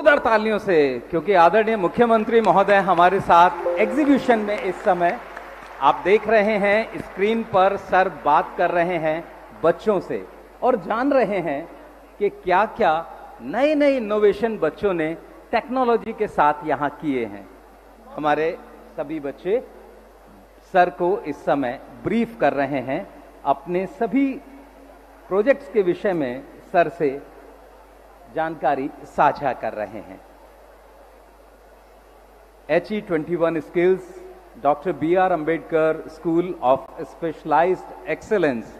जोरदार तालियों से, क्योंकि आदरणीय मुख्यमंत्री महोदय हमारे साथ एग्जीबिशन में इस समय आप देख रहे हैं स्क्रीन पर सर बात कर रहे हैं बच्चों से और जान रहे हैं कि क्या क्या नए नए इनोवेशन बच्चों ने टेक्नोलॉजी के साथ यहां किए हैं। हमारे सभी बच्चे सर को इस समय ब्रीफ कर रहे हैं, अपने सभी प्रोजेक्ट्स के विषय में सर से जानकारी साझा कर रहे हैं। HE21 skills doctor BR Ambedkar school of specialised excellence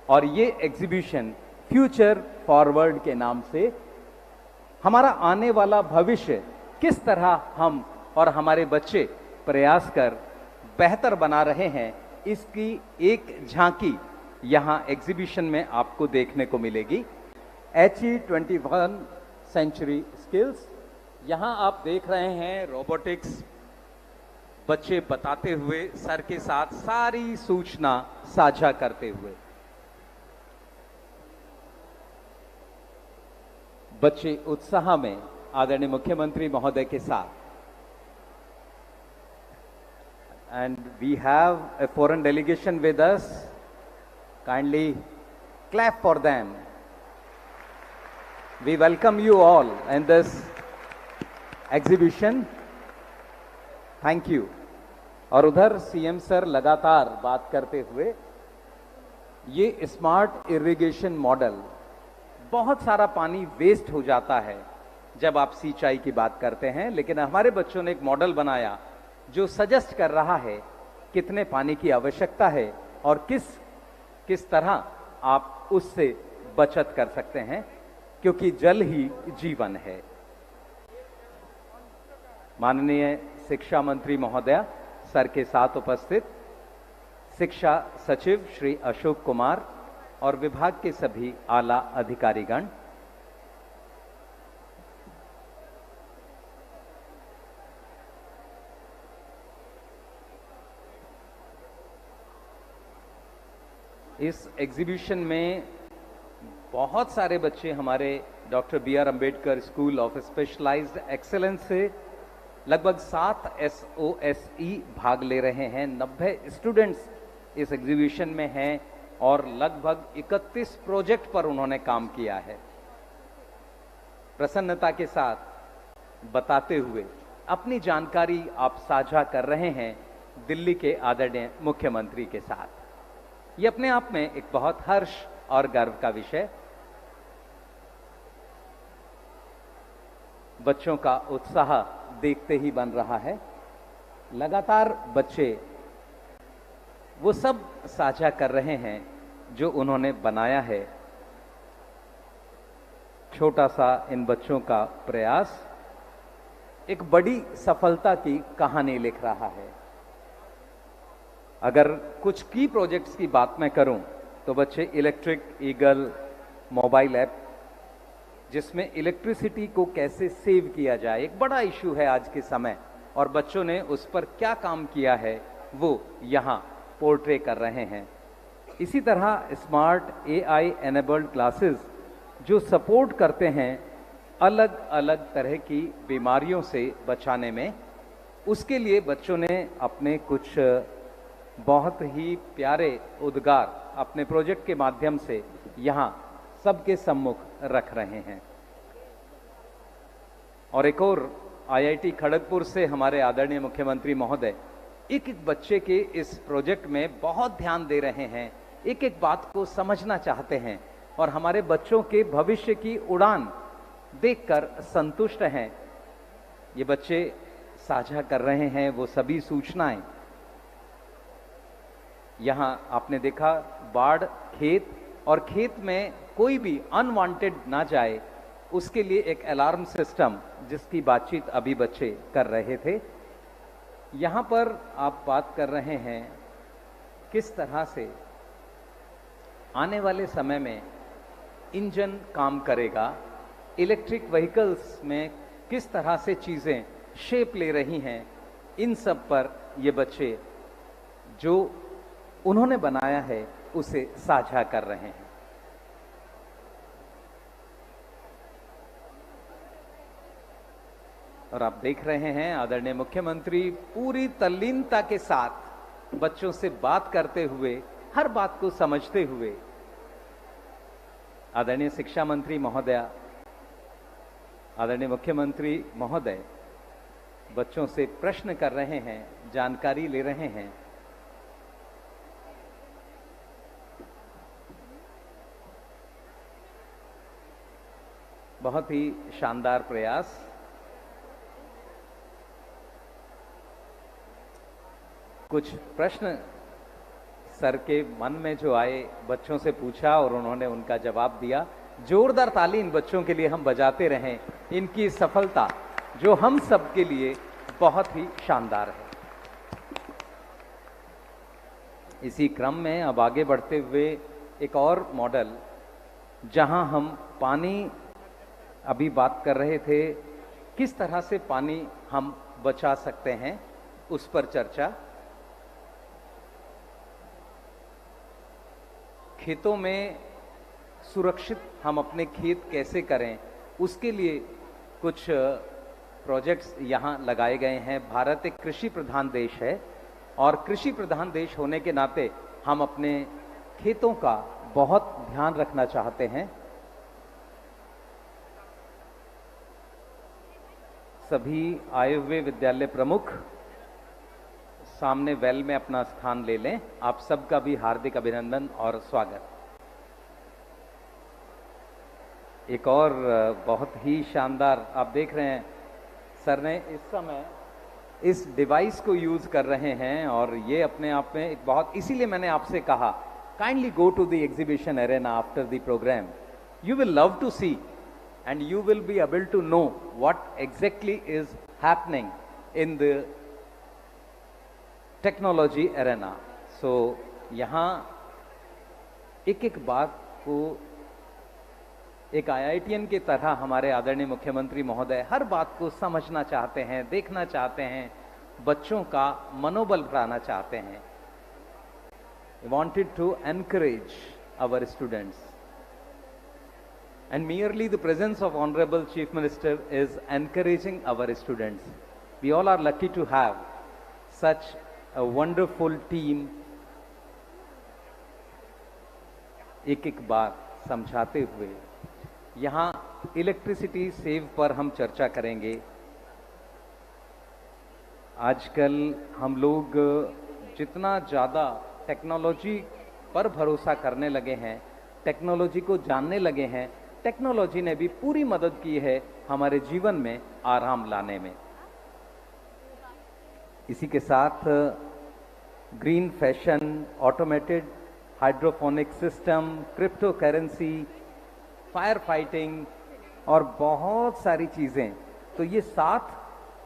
और ये एग्जीबिशन फ्यूचर फॉरवर्ड के नाम से हमारा आने वाला भविष्य किस तरह हम और हमारे बच्चे प्रयास कर बेहतर बना रहे हैं, इसकी एक झांकी यहां एग्जीबिशन में आपको देखने को मिलेगी। HE21 सेंचुरी स्किल्स, यहां आप देख रहे हैं रोबोटिक्स बच्चे बताते हुए सर के साथ सारी सूचना साझा करते हुए। बच्चे उत्साह में आदरणीय मुख्यमंत्री महोदय के साथ। And we have a foreign delegation with us. Kindly clap for them. We welcome you all in this exhibition. Thank you. और उधर सीएम सर लगातार बात करते हुए ये स्मार्ट इरिगेशन मॉडल, बहुत सारा पानी वेस्ट हो जाता है जब आप सिंचाई की बात करते हैं, लेकिन हमारे बच्चों ने एक मॉडल बनाया जो सजेस्ट कर रहा है कितने पानी की आवश्यकता है और किस तरह आप उससे बचत कर सकते हैं, क्योंकि जल ही जीवन है। माननीय शिक्षा मंत्री महोदय सर के साथ उपस्थित शिक्षा सचिव श्री अशोक कुमार और विभाग के सभी आला अधिकारीगण, इस एग्जीबिशन में बहुत सारे बच्चे हमारे doctor BR Ambedkar school of specialised excellence से लगभग 7 SOSE भाग ले रहे हैं। 90 स्टूडेंट्स इस एग्जीबिशन में हैं और लगभग 31 प्रोजेक्ट पर उन्होंने काम किया है। प्रसन्नता के साथ बताते हुए अपनी जानकारी आप साझा कर रहे हैं दिल्ली के आदरणीय मुख्यमंत्री के साथ। ये अपने आप में एक बहुत हर्ष और गर्व का विषय। बच्चों का उत्साह देखते ही बन रहा है। लगातार बच्चे वो सब साझा कर रहे हैं जो उन्होंने बनाया है। छोटा सा इन बच्चों का प्रयास एक बड़ी सफलता की कहानी लिख रहा है। अगर कुछ की प्रोजेक्ट्स की बात मैं करूं तो बच्चे इलेक्ट्रिक ईगल मोबाइल ऐप, जिसमें इलेक्ट्रिसिटी को कैसे सेव किया जाए, एक बड़ा इशू है आज के समय, और बच्चों ने उस पर क्या काम किया है वो यहां पोर्ट्रे कर रहे हैं। इसी तरह स्मार्ट AI एनेबल्ड क्लासेस जो सपोर्ट करते हैं अलग अलग तरह की बीमारियों से बचाने में, उसके लिए बच्चों ने अपने कुछ बहुत ही प्यारे उद्गार अपने प्रोजेक्ट के माध्यम से यहां सबके सम्मुख रख रहे हैं। और एक और IIT खड़गपुर से हमारे आदरणीय मुख्यमंत्री महोदय एक एक बच्चे के इस प्रोजेक्ट में बहुत ध्यान दे रहे हैं, एक एक बात को समझना चाहते हैं और हमारे बच्चों के भविष्य की उड़ान देखकर संतुष्ट हैं। ये बच्चे साझा कर रहे हैं वो सभी सूचनाएं। यहां आपने देखा बाढ़ खेत, और खेत में कोई भी अनवांटेड ना जाए उसके लिए एक अलार्म सिस्टम जिसकी बातचीत अभी बच्चे कर रहे थे। यहां पर आप बात कर रहे हैं किस तरह से आने वाले समय में इंजन काम करेगा, इलेक्ट्रिक व्हीकल्स में किस तरह से चीजें शेप ले रही हैं, इन सब पर ये बच्चे जो उन्होंने बनाया है उसे साझा कर रहे हैं। और आप देख रहे हैं आदरणीय मुख्यमंत्री पूरी तल्लीनता के साथ बच्चों से बात करते हुए, हर बात को समझते हुए। आदरणीय शिक्षा मंत्री महोदया, आदरणीय मुख्यमंत्री महोदय बच्चों से प्रश्न कर रहे हैं, जानकारी ले रहे हैं। बहुत ही शानदार प्रयास। कुछ प्रश्न सर के मन में जो आए, बच्चों से पूछा और उन्होंने उनका जवाब दिया। जोरदार ताली इन बच्चों के लिए हम बजाते रहें। इनकी सफलता जो हम सब के लिए बहुत ही शानदार है। इसी क्रम में अब आगे बढ़ते हुए एक और मॉडल, जहां हम पानी, अभी बात कर रहे थे किस तरह से पानी हम बचा सकते हैं, उस पर चर्चा। खेतों में सुरक्षित हम अपने खेत कैसे करें, उसके लिए कुछ प्रोजेक्ट्स यहाँ लगाए गए हैं। भारत एक कृषि प्रधान देश है और कृषि प्रधान देश होने के नाते हम अपने खेतों का बहुत ध्यान रखना चाहते हैं। सभी आए हुए विद्यालय प्रमुख सामने वेल में अपना स्थान ले लें। आप सबका भी हार्दिक अभिनंदन और स्वागत। एक और बहुत ही शानदार, आप देख रहे हैं सर ने इस समय इस डिवाइस को यूज कर रहे हैं और ये अपने आप में एक बहुत, इसीलिए मैंने आपसे कहा kindly go to the exhibition arena after the programme. You will love to see and you will be able to know what exactly is happening in the technology arena. So यहाँ एक एक बात को एक IITian की तरह हमारे आदरणीय मुख्यमंत्री महोदय हर बात को समझना चाहते हैं, देखना चाहते हैं, बच्चों का मनोबल बढ़ाना चाहते हैं। They wanted to encourage our students. And merely the presence of Honorable Chief Minister is encouraging our students. We all are lucky to have such a wonderful team. एक एक बात समझाते हुए यहाँ इलेक्ट्रिसिटी सेव पर हम चर्चा करेंगे। आजकल हम लोग जितना ज़्यादा टेक्नोलॉजी पर भरोसा करने लगे हैं, टेक्नोलॉजी को जानने लगे हैं, टेक्नोलॉजी ने भी पूरी मदद की है हमारे जीवन में आराम लाने में। इसी के साथ green fashion, automated hydroponic system, crypto currency, fire fighting और बहुत सारी चीजें। तो ये 7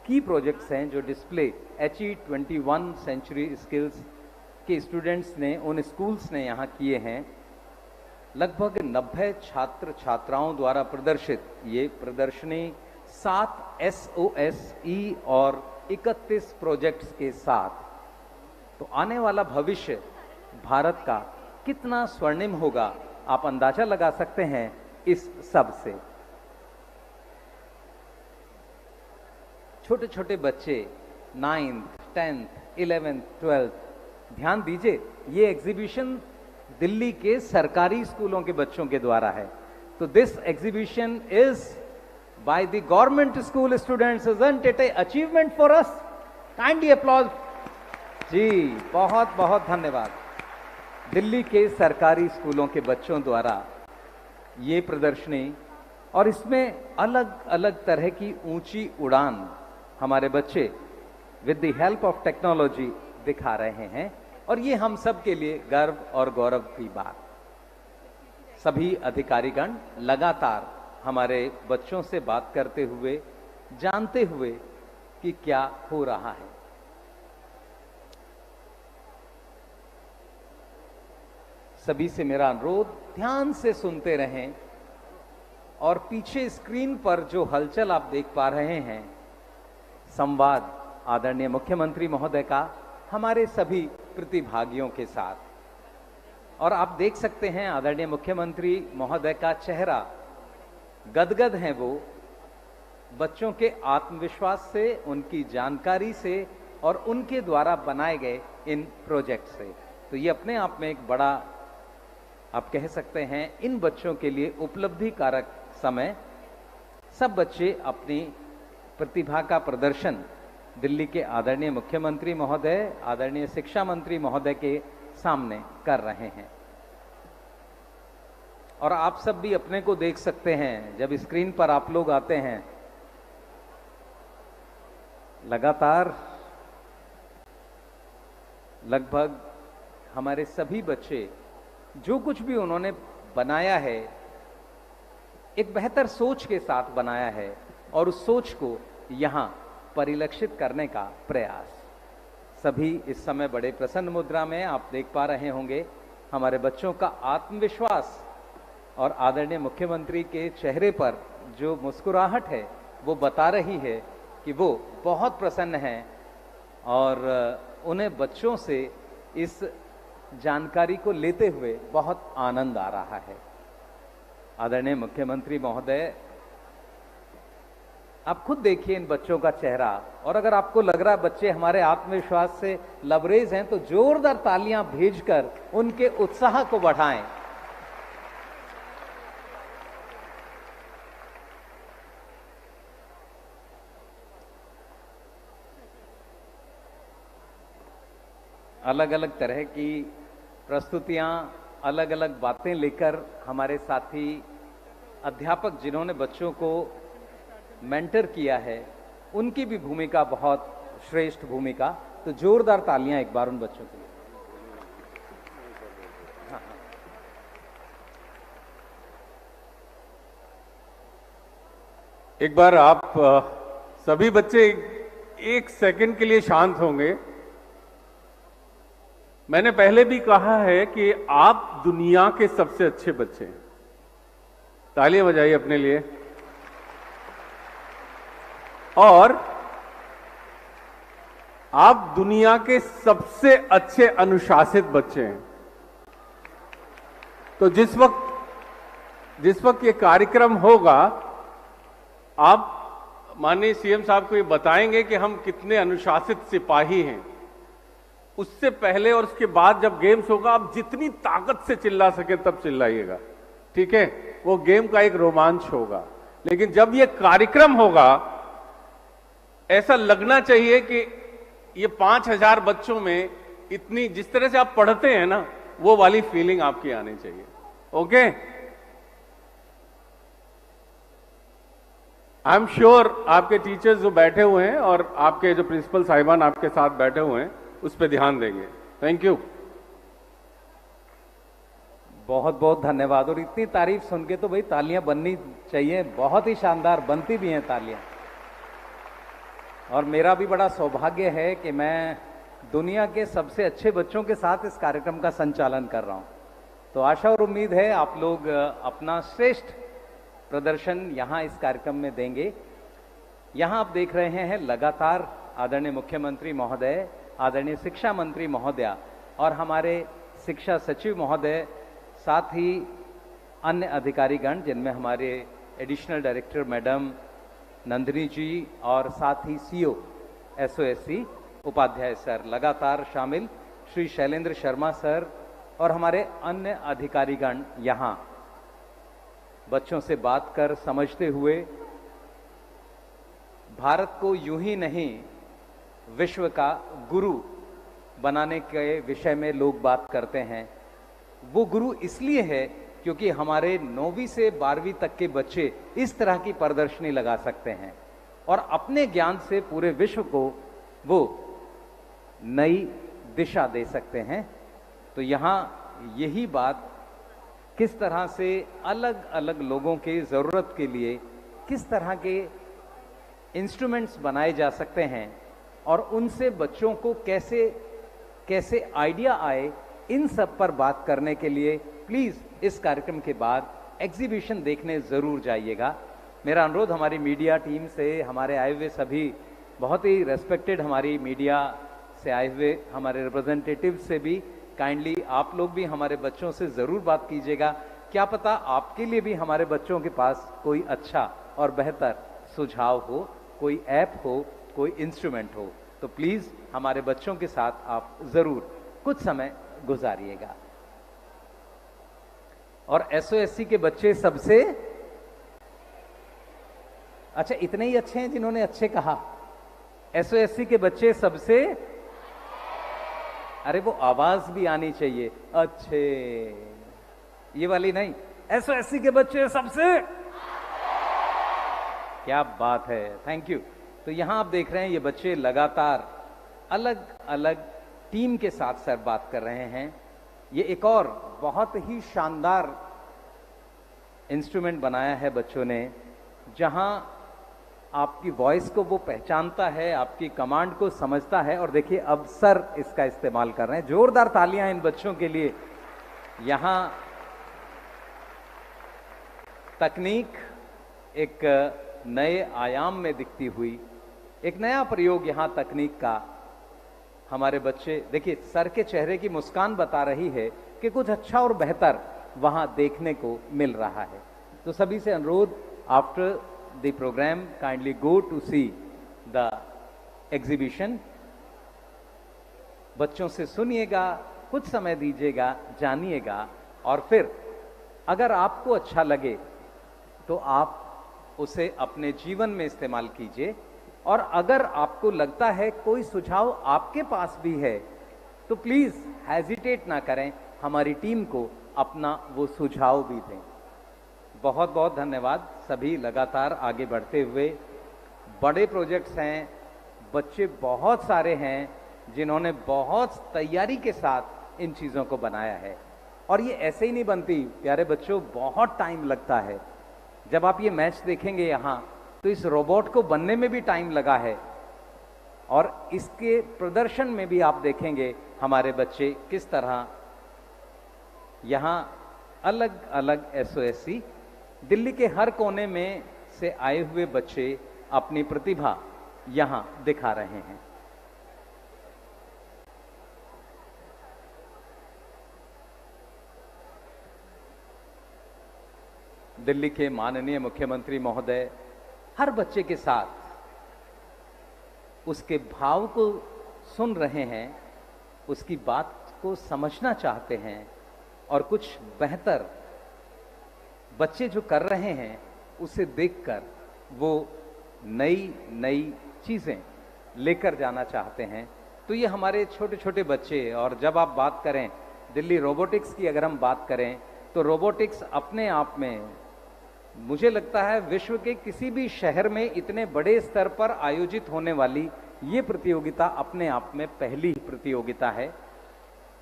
की प्रोजेक्ट्स हैं जो डिस्प्ले HE21 सेंचुरी स्किल्स के स्टूडेंट्स ने, उन स्कूल्स ने यहाँ किए हैं। लगभग 90 छात्र छात्राओं द्वारा प्रदर्शित ये प्रदर्शनी 7 SOSE और 31 प्रोजेक्ट्स के साथ, तो आने वाला भविष्य भारत का कितना स्वर्णिम होगा, आप अंदाजा लगा सकते हैं इस सब से। छोटे छोटे बच्चे 9th, 10th, 11th, 12th, ध्यान दीजिए, ये एग्जीबिशन दिल्ली के सरकारी स्कूलों के बच्चों के द्वारा है। तो this exhibition is by the government school students, isn't it a achievement for us? Kindly applause जी, बहुत बहुत धन्यवाद। दिल्ली के सरकारी स्कूलों के बच्चों द्वारा ये प्रदर्शनी, और इसमें अलग अलग तरह की ऊंची उड़ान हमारे बच्चे with the help of technology दिखा रहे हैं, और ये हम सब के लिए गर्व और गौरव की बात। सभी अधिकारीगण लगातार हमारे बच्चों से बात करते हुए, जानते हुए कि क्या हो रहा है। सभी से मेरा अनुरोध, ध्यान से सुनते रहें और पीछे स्क्रीन पर जो हलचल आप देख पा रहे हैं, संवाद आदरणीय मुख्यमंत्री महोदय का हमारे सभी प्रतिभागियों के साथ, और आप देख सकते हैं आदरणीय मुख्यमंत्री महोदय का चेहरा गदगद है वो, बच्चों के आत्मविश्वास से, उनकी जानकारी से और उनके द्वारा बनाए गए इन प्रोजेक्ट से। तो ये अपने आप में एक बड़ा, आप कह सकते हैं, इन बच्चों के लिए उपलब्धि कारक समय। सब बच्चे अपनी प्रतिभा का प्रदर्शन दिल्ली के आदरणीय मुख्यमंत्री महोदय, आदरणीय शिक्षा मंत्री महोदय के सामने कर रहे हैं। और आप सब भी अपने को देख सकते हैं, जब स्क्रीन पर आप लोग आते हैं, लगातार लगभग हमारे सभी बच्चे जो कुछ भी उन्होंने बनाया है, एक बेहतर सोच के साथ बनाया है और उस सोच को यहां परिलक्षित करने का प्रयास। सभी इस समय बड़े प्रसन्न मुद्रा में, आप देख पा रहे होंगे हमारे बच्चों का आत्मविश्वास और आदरणीय मुख्यमंत्री के चेहरे पर जो मुस्कुराहट है वो बता रही है कि वो बहुत प्रसन्न हैं और उन्हें बच्चों से इस जानकारी को लेते हुए बहुत आनंद आ रहा है। आदरणीय मुख्यमंत्री महोदय, आप खुद देखिए इन बच्चों का चेहरा, और अगर आपको लग रहा है बच्चे हमारे आत्मविश्वास से लबरेज हैं तो जोरदार तालियां भेजकर उनके उत्साह को बढ़ाएं। अलग अलग तरह की प्रस्तुतियां, अलग अलग बातें लेकर हमारे साथी अध्यापक जिन्होंने बच्चों को मेंटर किया है, उनकी भी भूमिका बहुत श्रेष्ठ भूमिका। तो जोरदार तालियां एक बार उन बच्चों के लिए। हाँ। एक बार आप सभी बच्चे एक सेकंड के लिए शांत होंगे। मैंने पहले भी कहा है कि आप दुनिया के सबसे अच्छे बच्चे हैं। तालियां बजाइए अपने लिए। और आप दुनिया के सबसे अच्छे अनुशासित बच्चे हैं। तो जिस वक्त ये कार्यक्रम होगा, आप माननीय सीएम साहब को ये बताएंगे कि हम कितने अनुशासित सिपाही हैं। उससे पहले और उसके बाद जब गेम्स होगा, आप जितनी ताकत से चिल्ला सके तब चिल्लाइएगा, ठीक है? वो गेम का एक रोमांच होगा। लेकिन जब ये कार्यक्रम होगा, ऐसा लगना चाहिए कि ये 5000 बच्चों में इतनी, जिस तरह से आप पढ़ते हैं ना, वो वाली फीलिंग आपकी आनी चाहिए। ओके? आई एम श्योर आपके टीचर्स जो बैठे हुए हैं और आपके जो प्रिंसिपल साहिबान आपके साथ बैठे हुए हैं, उस पर ध्यान देंगे। Thank you. बहुत बहुत धन्यवाद। और इतनी तारीफ सुन के तो भाई तालियां बननी चाहिए, बहुत ही शानदार बनती भी हैं तालियां। और मेरा भी बड़ा सौभाग्य है कि मैं दुनिया के सबसे अच्छे बच्चों के साथ इस कार्यक्रम का संचालन कर रहा हूं। तो आशा और उम्मीद है आप लोग अपना श्रेष्ठ प्रदर्शन यहां इस कार्यक्रम में देंगे। यहां आप देख रहे हैं लगातार आदरणीय मुख्यमंत्री महोदय, आदरणीय शिक्षा मंत्री महोदया और हमारे शिक्षा सचिव महोदय, साथ ही अन्य अधिकारीगण जिनमें हमारे एडिशनल डायरेक्टर मैडम नंदिनी जी और साथ ही सीओ एसओएससी उपाध्याय सर लगातार शामिल, श्री शैलेंद्र शर्मा सर और हमारे अन्य अधिकारीगण यहाँ बच्चों से बात कर समझते हुए भारत को यूं ही नहीं विश्व का गुरु बनाने के विषय में लोग बात करते हैं। वो गुरु इसलिए है क्योंकि हमारे 9वीं से 12वीं तक के बच्चे इस तरह की प्रदर्शनी लगा सकते हैं और अपने ज्ञान से पूरे विश्व को वो नई दिशा दे सकते हैं। तो यहाँ यही बात किस तरह से अलग अलग लोगों के ज़रूरत के लिए किस तरह के इंस्ट्रूमेंट्स बनाए जा सकते हैं और उनसे बच्चों को कैसे कैसे आइडिया आए, इन सब पर बात करने के लिए प्लीज़ इस कार्यक्रम के बाद एग्जीबिशन देखने ज़रूर जाइएगा। मेरा अनुरोध हमारी मीडिया टीम से, हमारे आए हुए सभी बहुत ही रेस्पेक्टेड हमारी मीडिया से आए हुए हमारे रिप्रेजेंटेटिव से भी काइंडली आप लोग भी हमारे बच्चों से ज़रूर बात कीजिएगा। क्या पता आपके लिए भी हमारे बच्चों के पास कोई अच्छा और बेहतर सुझाव हो, कोई ऐप हो, कोई इंस्ट्रूमेंट हो, तो प्लीज हमारे बच्चों के साथ आप जरूर कुछ समय गुजारिएगा। और एसओएससी के बच्चे सबसे अच्छा, इतने ही अच्छे हैं जिन्होंने अच्छे कहा। एसओएससी के बच्चे सबसे, अरे वो आवाज भी आनी चाहिए, अच्छे, ये वाली नहीं, एसओएससी के बच्चे सबसे, क्या बात है, थैंक यू। तो यहां आप देख रहे हैं ये बच्चे लगातार अलग अलग टीम के साथ सर बात कर रहे हैं। ये एक और बहुत ही शानदार इंस्ट्रूमेंट बनाया है बच्चों ने, जहां आपकी वॉइस को वो पहचानता है, आपकी कमांड को समझता है। और देखिए अब सर इसका इस्तेमाल कर रहे हैं। जोरदार तालियां इन बच्चों के लिए। यहां तकनीक एक नए आयाम में दिखती हुई, एक नया प्रयोग यहां तकनीक का। हमारे बच्चे देखिए, सर के चेहरे की मुस्कान बता रही है कि कुछ अच्छा और बेहतर वहां देखने को मिल रहा है। तो सभी से अनुरोध, after the programme kindly go to see the exhibition. बच्चों से सुनिएगा, कुछ समय दीजिएगा, जानिएगा, और फिर अगर आपको अच्छा लगे तो आप उसे अपने जीवन में इस्तेमाल कीजिए। और अगर आपको लगता है कोई सुझाव आपके पास भी है तो प्लीज हेजिटेट ना करें, हमारी टीम को अपना वो सुझाव भी दें। बहुत बहुत धन्यवाद। सभी लगातार आगे बढ़ते हुए, बड़े प्रोजेक्ट्स हैं, बच्चे बहुत सारे हैं जिन्होंने बहुत तैयारी के साथ इन चीजों को बनाया है। और ये ऐसे ही नहीं बनती प्यारे बच्चों, बहुत टाइम लगता है। जब आप ये मैच देखेंगे यहां, तो इस रोबोट को बनने में भी टाइम लगा है, और इसके प्रदर्शन में भी आप देखेंगे हमारे बच्चे किस तरह यहां अलग अलग एसओएससी, दिल्ली के हर कोने में से आए हुए बच्चे अपनी प्रतिभा यहां दिखा रहे हैं। दिल्ली के माननीय मुख्यमंत्री महोदय हर बच्चे के साथ उसके भाव को सुन रहे हैं, उसकी बात को समझना चाहते हैं, और कुछ बेहतर बच्चे जो कर रहे हैं उसे देखकर वो नई नई चीजें लेकर जाना चाहते हैं। तो ये हमारे छोटे छोटे बच्चे, और जब आप बात करें दिल्ली रोबोटिक्स की, अगर हम बात करें तो रोबोटिक्स अपने आप में, मुझे लगता है विश्व के किसी भी शहर में इतने बड़े स्तर पर आयोजित होने वाली ये प्रतियोगिता अपने आप में पहली प्रतियोगिता है।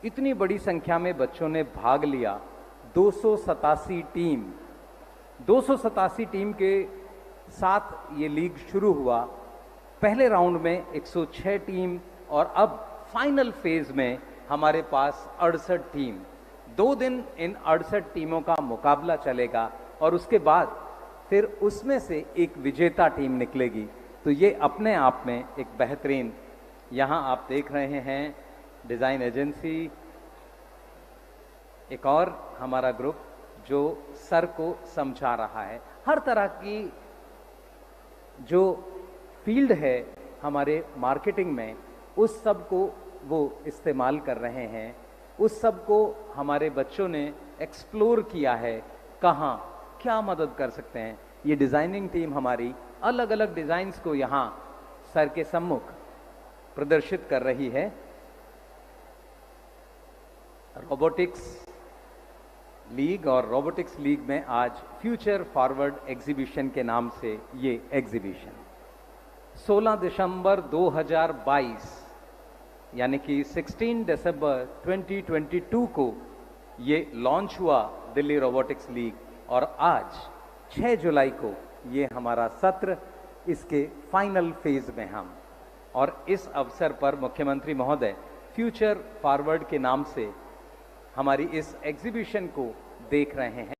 इतनी बड़ी संख्या में बच्चों ने भाग लिया। 287 टीम, 287 टीम के साथ ये लीग शुरू हुआ। पहले राउंड में 106 टीम, और अब फाइनल फेज में हमारे पास 68 टीम। 2 दिन इन 68 टीमों का मुकाबला चलेगा, और उसके बाद फिर उसमें से एक विजेता टीम निकलेगी। तो ये अपने आप में एक बेहतरीन, यहां आप देख रहे हैं डिजाइन एजेंसी, एक और हमारा ग्रुप जो सर को समझा रहा है। हर तरह की जो फील्ड है हमारे मार्केटिंग में, उस सब को वो इस्तेमाल कर रहे हैं। उस सब को हमारे बच्चों ने एक्सप्लोर किया है, कहाँ क्या मदद कर सकते हैं। ये डिजाइनिंग टीम हमारी अलग अलग डिजाइन्स को यहाँ सर के सम्मुख प्रदर्शित कर रही है। रोबोटिक्स लीग, और रोबोटिक्स लीग में आज फ्यूचर फॉरवर्ड एग्जीबिशन के नाम से ये एग्जीबिशन 16 दिसंबर 2022 यानी कि 16 दिसंबर 2022 को ये लॉन्च हुआ दिल्ली रोबोटिक्स लीग, और आज 6 जुलाई को ये हमारा सत्र, इसके फाइनल फेज में हम, और इस अवसर पर मुख्यमंत्री महोदय फ्यूचर फॉरवर्ड के नाम से हमारी इस एग्जीबिशन को देख रहे हैं।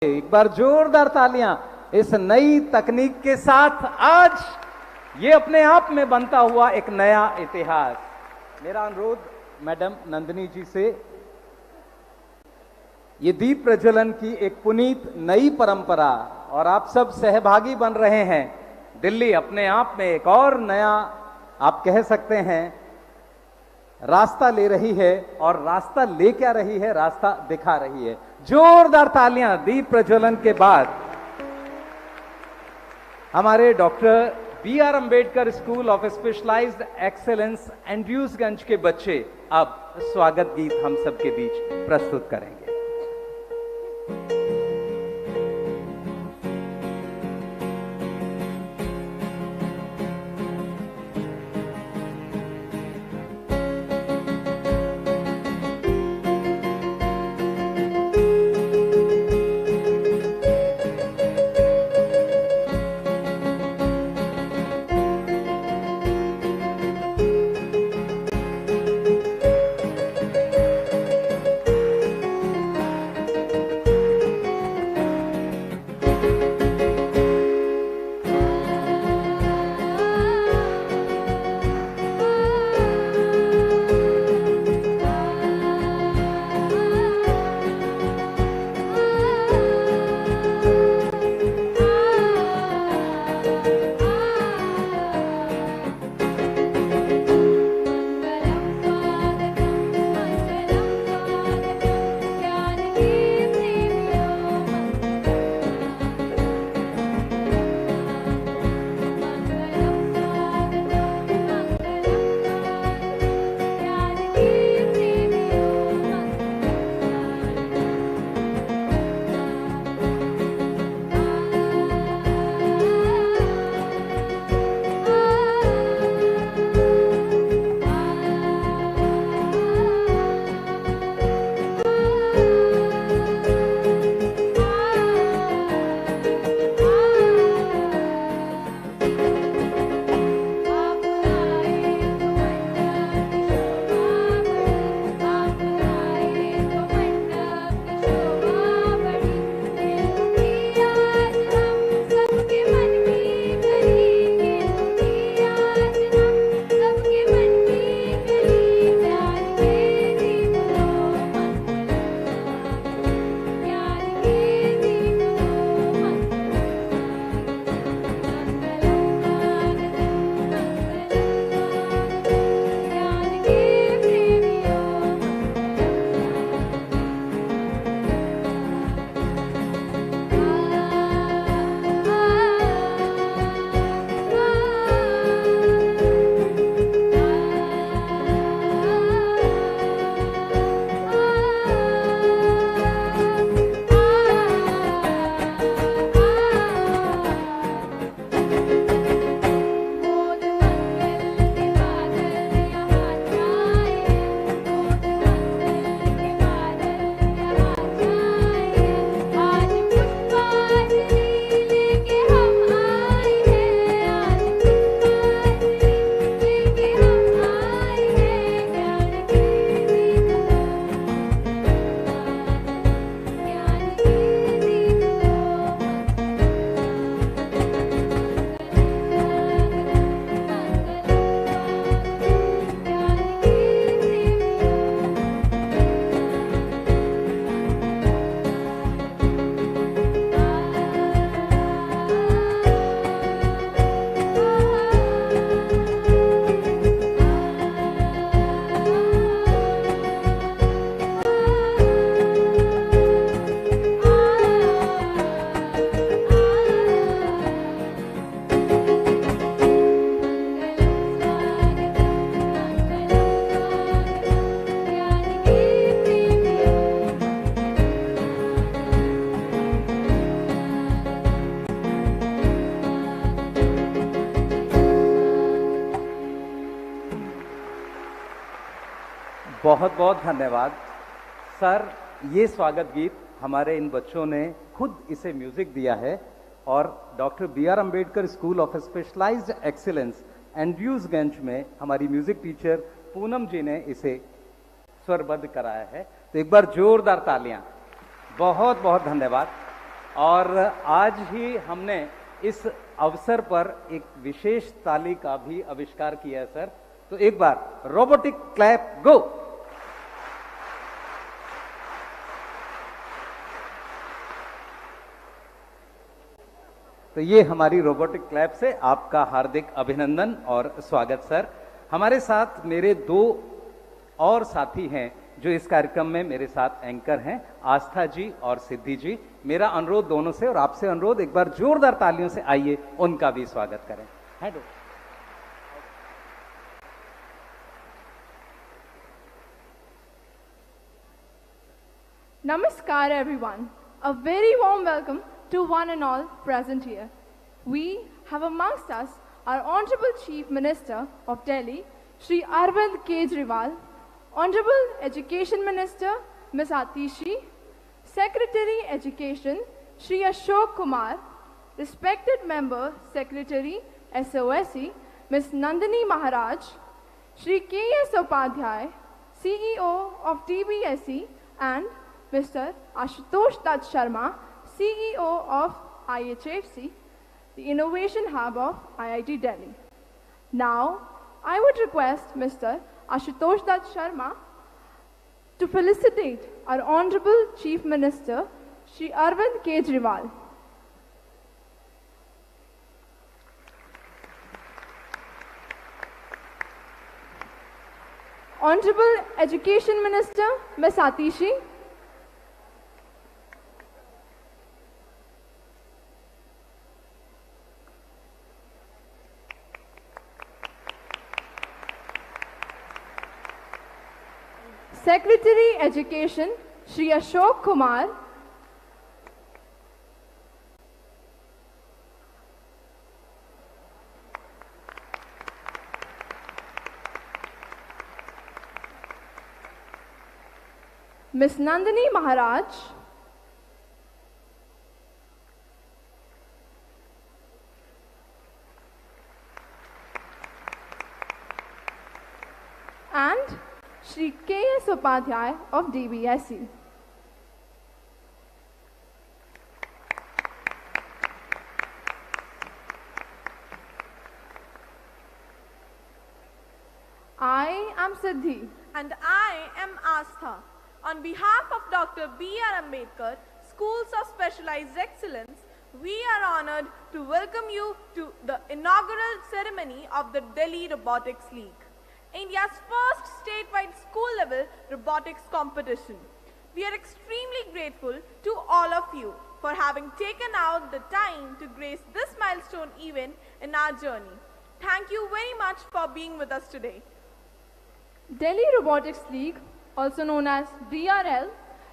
एक बार जोरदार तालियां इस नई तकनीक के साथ। आज ये अपने आप में बनता हुआ एक नया इतिहास। मेरा अनुरोध मैडम नंदिनी जी से, ये दीप प्रज्वलन की एक पुनीत नई परंपरा और आप सब सहभागी बन रहे हैं। दिल्ली अपने आप में एक और नया, आप कह सकते हैं, रास्ता ले रही है। और रास्ता ले क्या रही है? रास्ता दिखा रही है। जोरदार तालियां दीप प्रज्वलन के बाद हमारे doctor B R. Ambedkar school of specialised excellence Andrewsganj के बच्चे अब स्वागत गीत हम सबके बीच प्रस्तुत करेंगे। बहुत बहुत धन्यवाद सर। ये स्वागत गीत हमारे इन बच्चों ने खुद इसे म्यूजिक दिया है और doctor B R. Ambedkar school of specialised excellence Andrewsganj में हमारी म्यूजिक टीचर पूनम जी ने इसे स्वरबद्ध कराया है। तो एक बार जोरदार तालियां। बहुत बहुत धन्यवाद। और आज ही हमने इस अवसर पर एक विशेष ताली का भी आविष्कार किया है सर। तो एक बार रोबोटिक क्लैप गो। तो ये हमारी रोबोटिक क्लैप से आपका हार्दिक अभिनंदन और स्वागत सर। हमारे साथ मेरे दो और साथी हैं जो इस कार्यक्रम में मेरे साथ एंकर हैं, आस्था जी और सिद्धि जी। मेरा अनुरोध दोनों से और आपसे अनुरोध, एक बार जोरदार तालियों से आइए उनका भी स्वागत करें। Hello. Namaskar everyone. A very warm welcome to one and all present here. We have amongst us our Honorable Chief Minister of Delhi, Shri Arvind Kejriwal, Honorable Education Minister, Ms. Atishi, Secretary Education, Shri Ashok Kumar, respected Member Secretary SOSE, Ms. Nandini Maharaj, Shri K.S. Upadhyay, CEO of DBSE, and Mr. Ashutosh Dutt Sharma, CEO of IHFC, the Innovation Hub of IIT Delhi. Now, I would request Mr. Ashutosh Dutt Sharma to felicitate our Honorable Chief Minister, Shri Arvind Kejriwal. Honorable Education Minister, Ms. Atishi. Secretary Education, Shri Ashok Kumar. Ms. Nandini Maharaj. And Shri K.S. Upadhyay of DBSE. I am Siddhi. And I am Astha. On behalf of Dr. B.R. Ambedkar, Schools of Specialized Excellence, we are honored to welcome you to the inaugural ceremony of the Delhi Robotics League, India's first statewide school-level robotics competition. We are extremely grateful to all of you for having taken out the time to grace this milestone event in our journey. Thank you very much for being with us today. Delhi Robotics League, also known as DRL,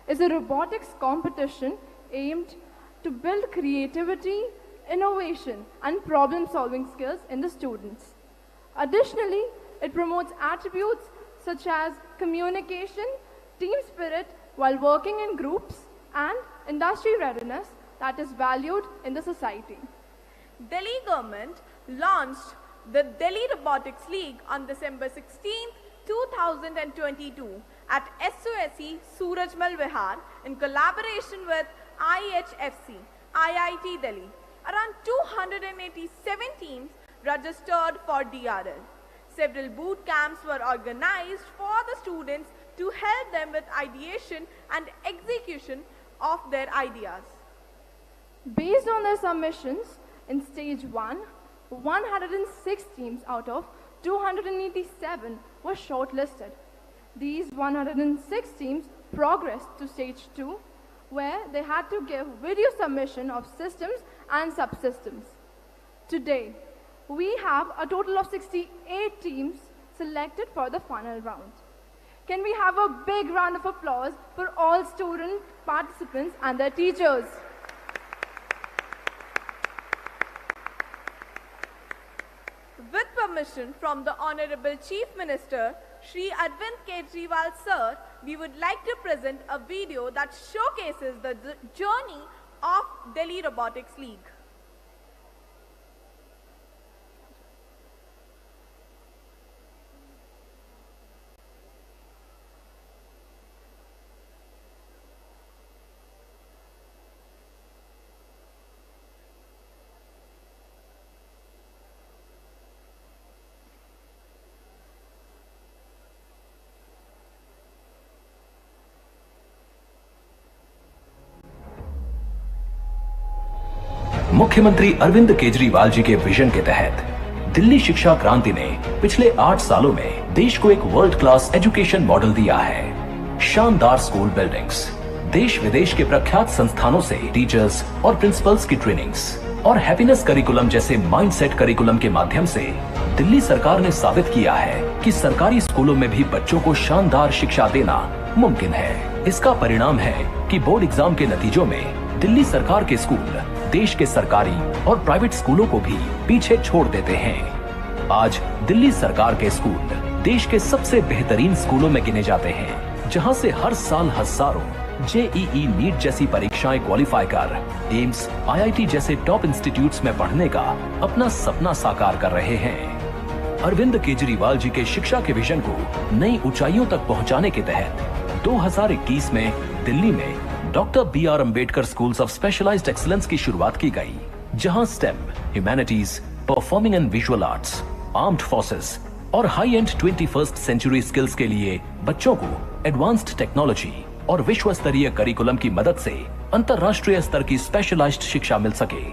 is a robotics competition aimed to build creativity, innovation, and problem-solving skills in the students. Additionally, it promotes attributes such as communication, team spirit while working in groups, and industry readiness that is valued in the society. Delhi government launched the Delhi Robotics League on December 16, 2022 at SOSE Surajmal Vihar in collaboration with IHFC, IIT Delhi. Around 287 teams registered for DRL. Several boot camps were organized for the students to help them with ideation and execution of their ideas. Based on their submissions, in stage 1, 106 teams out of 287 were shortlisted. These 106 teams progressed to stage 2, where they had to give video submission of systems and subsystems. Today, we have a total of 68 teams selected for the final round. Can we have a big round of applause for all student participants and their teachers? With permission from the Honorable Chief Minister, Shri Arvind Kejriwal Sir, we would like to present a video that showcases the journey of Delhi Robotics League. मुख्यमंत्री अरविंद केजरीवाल जी के vision के तहत दिल्ली शिक्षा क्रांति ने पिछले 8 सालों में देश को एक वर्ल्ड क्लास एजुकेशन मॉडल दिया है। शानदार स्कूल बिल्डिंग्स, देश विदेश के प्रख्यात संस्थानों से टीचर्स और प्रिंसिपल्स की ट्रेनिंग्स और हैप्पीनेस करिकुलम जैसे माइंडसेट करिकुलम के माध्यम से दिल्ली सरकार ने साबित किया है कि सरकारी स्कूलों में भी बच्चों को शानदार शिक्षा देना मुमकिन है। इसका परिणाम है कि बोर्ड एग्जाम के नतीजों में दिल्ली सरकार के स्कूल देश के सरकारी और प्राइवेट स्कूलों को भी पीछे छोड़ देते हैं। आज दिल्ली सरकार के स्कूल देश के सबसे बेहतरीन स्कूलों में गिने जाते हैं, जहां से हर साल हजारों जेईई नीट जैसी परीक्षाएं क्वालिफाई कर एम्स, आईआईटी जैसे टॉप इंस्टीट्यूट्स में पढ़ने का अपना सपना साकार कर रहे हैं। अरविंद केजरीवाल जी के शिक्षा के विजन को नई ऊंचाइयों तक पहुंचाने के तहत 2021 में दिल्ली में doctor BR Ambedkar schools of specialised excellence की शुरुआत की गई, जहां STEM, humanities, performing and visual arts, armed forces और high and 21st century skills के लिए बच्चों को एडवांस्ड टेक्नोलॉजी और विश्व स्तरीय करिकुलम की मदद से अंतर्राष्ट्रीय स्तर की स्पेशलाइज्ड शिक्षा मिल सके,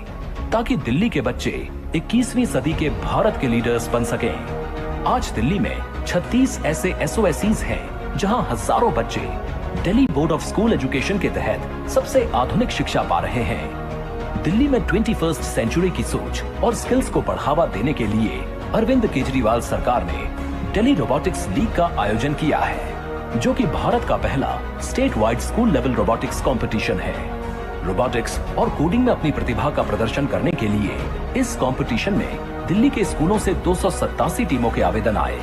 ताकि दिल्ली के बच्चे 21वीं सदी के भारत के लीडर्स बन सकें। आज दिल्ली में 36 ऐसे SOSEs हैं, जहां हजारों बच्चे Delhi board of school education के तहत सबसे आधुनिक शिक्षा पा रहे हैं। दिल्ली में 21st सेंचुरी की सोच और स्किल्स को बढ़ावा देने के लिए अरविंद केजरीवाल सरकार ने दिल्ली रोबोटिक्स लीग का आयोजन किया है, जो कि भारत का पहला state wide school level robotics competition है। रोबोटिक्स और कोडिंग में अपनी प्रतिभा का प्रदर्शन करने के लिए इस कंपटीशन में दिल्ली के स्कूलों से 287 टीमों के आवेदन आए।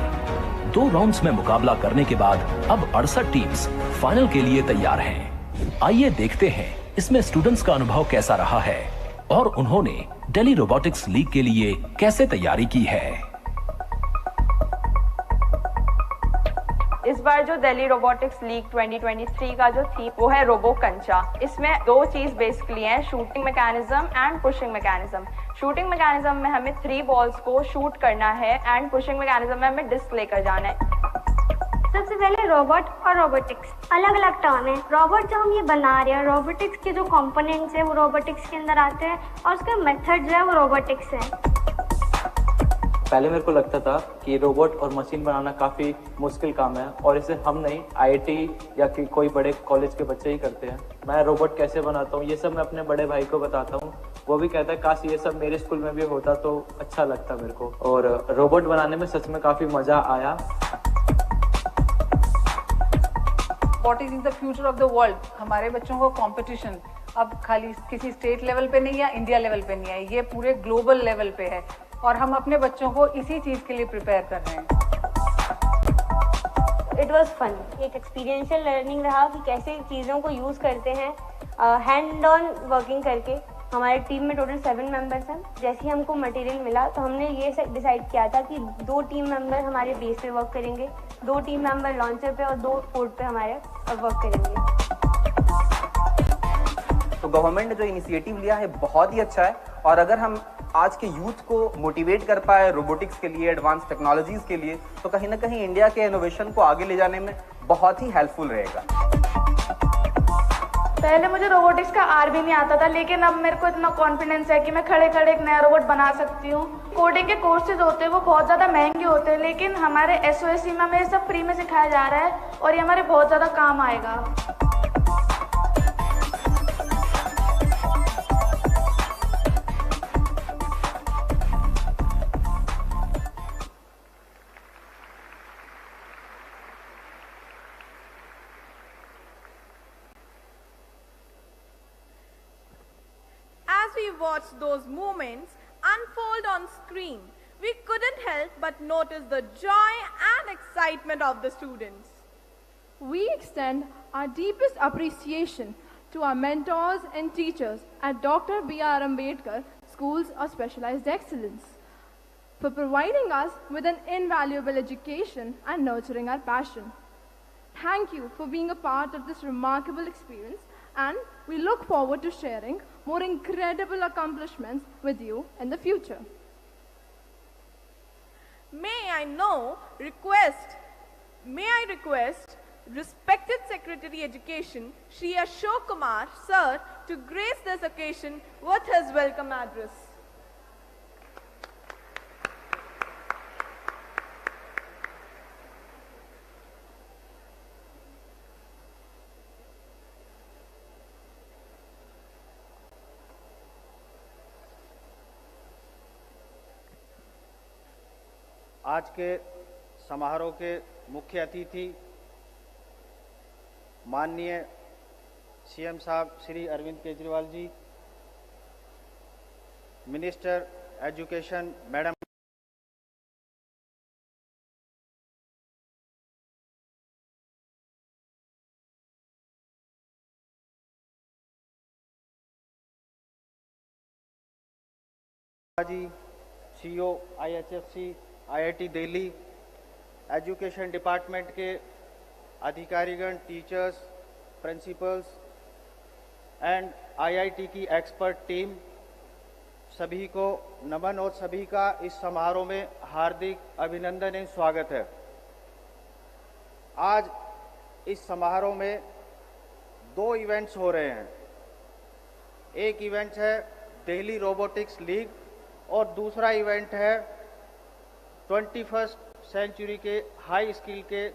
2 राउंड्स में मुकाबला करने के बाद अब 68 टीम्स फाइनल के लिए तैयार हैं। आइए देखते हैं इसमें स्टूडेंट्स का अनुभव कैसा रहा है और उन्होंने दिल्ली रोबोटिक्स लीग के लिए कैसे तैयारी की है। इस बार जो दिल्ली रोबोटिक्स लीग 2023 का जो थीम वो है रोबो कंचा। इसमें 2 चीज बेसिकली हैं, shooting mechanism and pushing mechanism. Shooting mechanism में हमें 3 बॉल्स को शूट करना है एंड पुशिंग मैकेनिज्म में हमें डिस्क लेकर जाना है। सबसे पहले रोबोट और रोबोटिक्स अलग अलग टर्म है। रोबोट जो हम ये बना रहे हैं, रोबोटिक्स के जो कंपोनेंट्स है वो रोबोटिक्स के अंदर आते हैं और उसका मेथड जो है वो रोबोटिक्स है। पहले मेरे को लगता था कि रोबोट और मशीन बनाना काफ़ी मुश्किल काम है और इसे हम नहीं IIT या कि कोई बड़े कॉलेज के बच्चे ही करते हैं। मैं रोबोट कैसे बनाता हूँ ये सब मैं अपने बड़े भाई को बताता हूँ, वो भी कहता है काश ये सब मेरे स्कूल में भी होता तो अच्छा लगता मेरे को। और रोबोट बनाने में सच में काफ़ी मज़ा आया। Robotics is the future of the world. हमारे बच्चों को कंपटीशन अब खाली किसी स्टेट लेवल पे नहीं या इंडिया लेवल पे नहीं है, ये पूरे ग्लोबल लेवल पे है और हम अपने बच्चों को इसी चीज़ के लिए प्रिपेयर कर रहे हैं। इट वॉज फन, एक एक्सपीरियंशियल लर्निंग रहा कि कैसे चीज़ों को यूज़ करते हैं हैंड ऑन वर्किंग करके। हमारे टीम में टोटल 7 मेंबर्स हैं। जैसे ही हमको मटेरियल मिला तो हमने ये डिसाइड किया था कि 2 टीम मेंबर हमारे बेस पे वर्क करेंगे, 2 टीम मेंबर लॉन्चर पे और 2 पोर्ट पे हमारे वर्क करेंगे। तो गवर्नमेंट ने जो इनिशिएटिव लिया है बहुत ही अच्छा है और अगर हम आज के यूथ को मोटिवेट कर पाए रोबोटिक्स के लिए, एडवांस टेक्नोलॉजीज के लिए, तो कहीं ना कहीं इंडिया के इनोवेशन को आगे ले जाने में बहुत ही हेल्पफुल रहेगा। पहले मुझे रोबोटिक्स का आर भी नहीं आता था, लेकिन अब मेरे को इतना कॉन्फिडेंस है कि मैं खड़े खड़े एक नया रोबोट बना सकती हूँ। कोडिंग के कोर्सेज होते हैं वो बहुत ज़्यादा महंगे होते हैं, लेकिन हमारे SOSE में हमें ये सब फ्री में सिखाया जा रहा है और ये हमारे बहुत ज़्यादा काम आएगा। As we watched those moments unfold on screen, we couldn't help but notice the joy and excitement of the students. We extend our deepest appreciation to our mentors and teachers at Dr. B.R. Ambedkar Schools of Specialized Excellence for providing us with an invaluable education and nurturing our passion. Thank you for being a part of this remarkable experience, and we look forward to sharing more incredible accomplishments with you in the future. May I request respected Secretary Education Shri Ashok Kumar Sir to grace this occasion with his welcome address. आज के समारोह के मुख्य अतिथि माननीय CM साहब Shri Arvind Kejriwal ji, minister education madam जी, CEO IHFC IIT दिल्ली, एजुकेशन डिपार्टमेंट के अधिकारीगण, टीचर्स, प्रिंसिपल्स एंड IIT की एक्सपर्ट टीम, सभी को नमन और सभी का इस समारोह में हार्दिक अभिनंदन एवं स्वागत है। आज इस समारोह में 2 इवेंट्स हो रहे हैं। एक इवेंट है दिल्ली रोबोटिक्स लीग और दूसरा इवेंट है 21st सेंचुरी के हाई स्किल के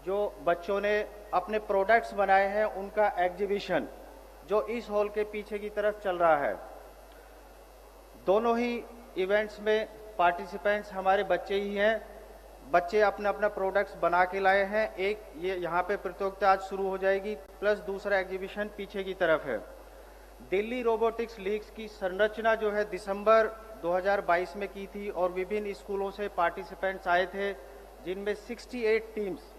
जो बच्चों ने अपने प्रोडक्ट्स बनाए हैं उनका एग्जीबिशन, जो इस हॉल के पीछे की तरफ चल रहा है। दोनों ही इवेंट्स में पार्टिसिपेंट्स हमारे बच्चे ही हैं। बच्चे अपने अपना प्रोडक्ट्स बना के लाए हैं। एक ये यहाँ पे प्रतियोगिता आज शुरू हो जाएगी, प्लस दूसरा एग्जीबिशन पीछे की तरफ है। दिल्ली रोबोटिक्स लीग्स की संरचना जो है दिसंबर 2022 में की थी और विभिन्न स्कूलों से पार्टिसिपेंट्स आए थे, जिनमें 68 टीम्स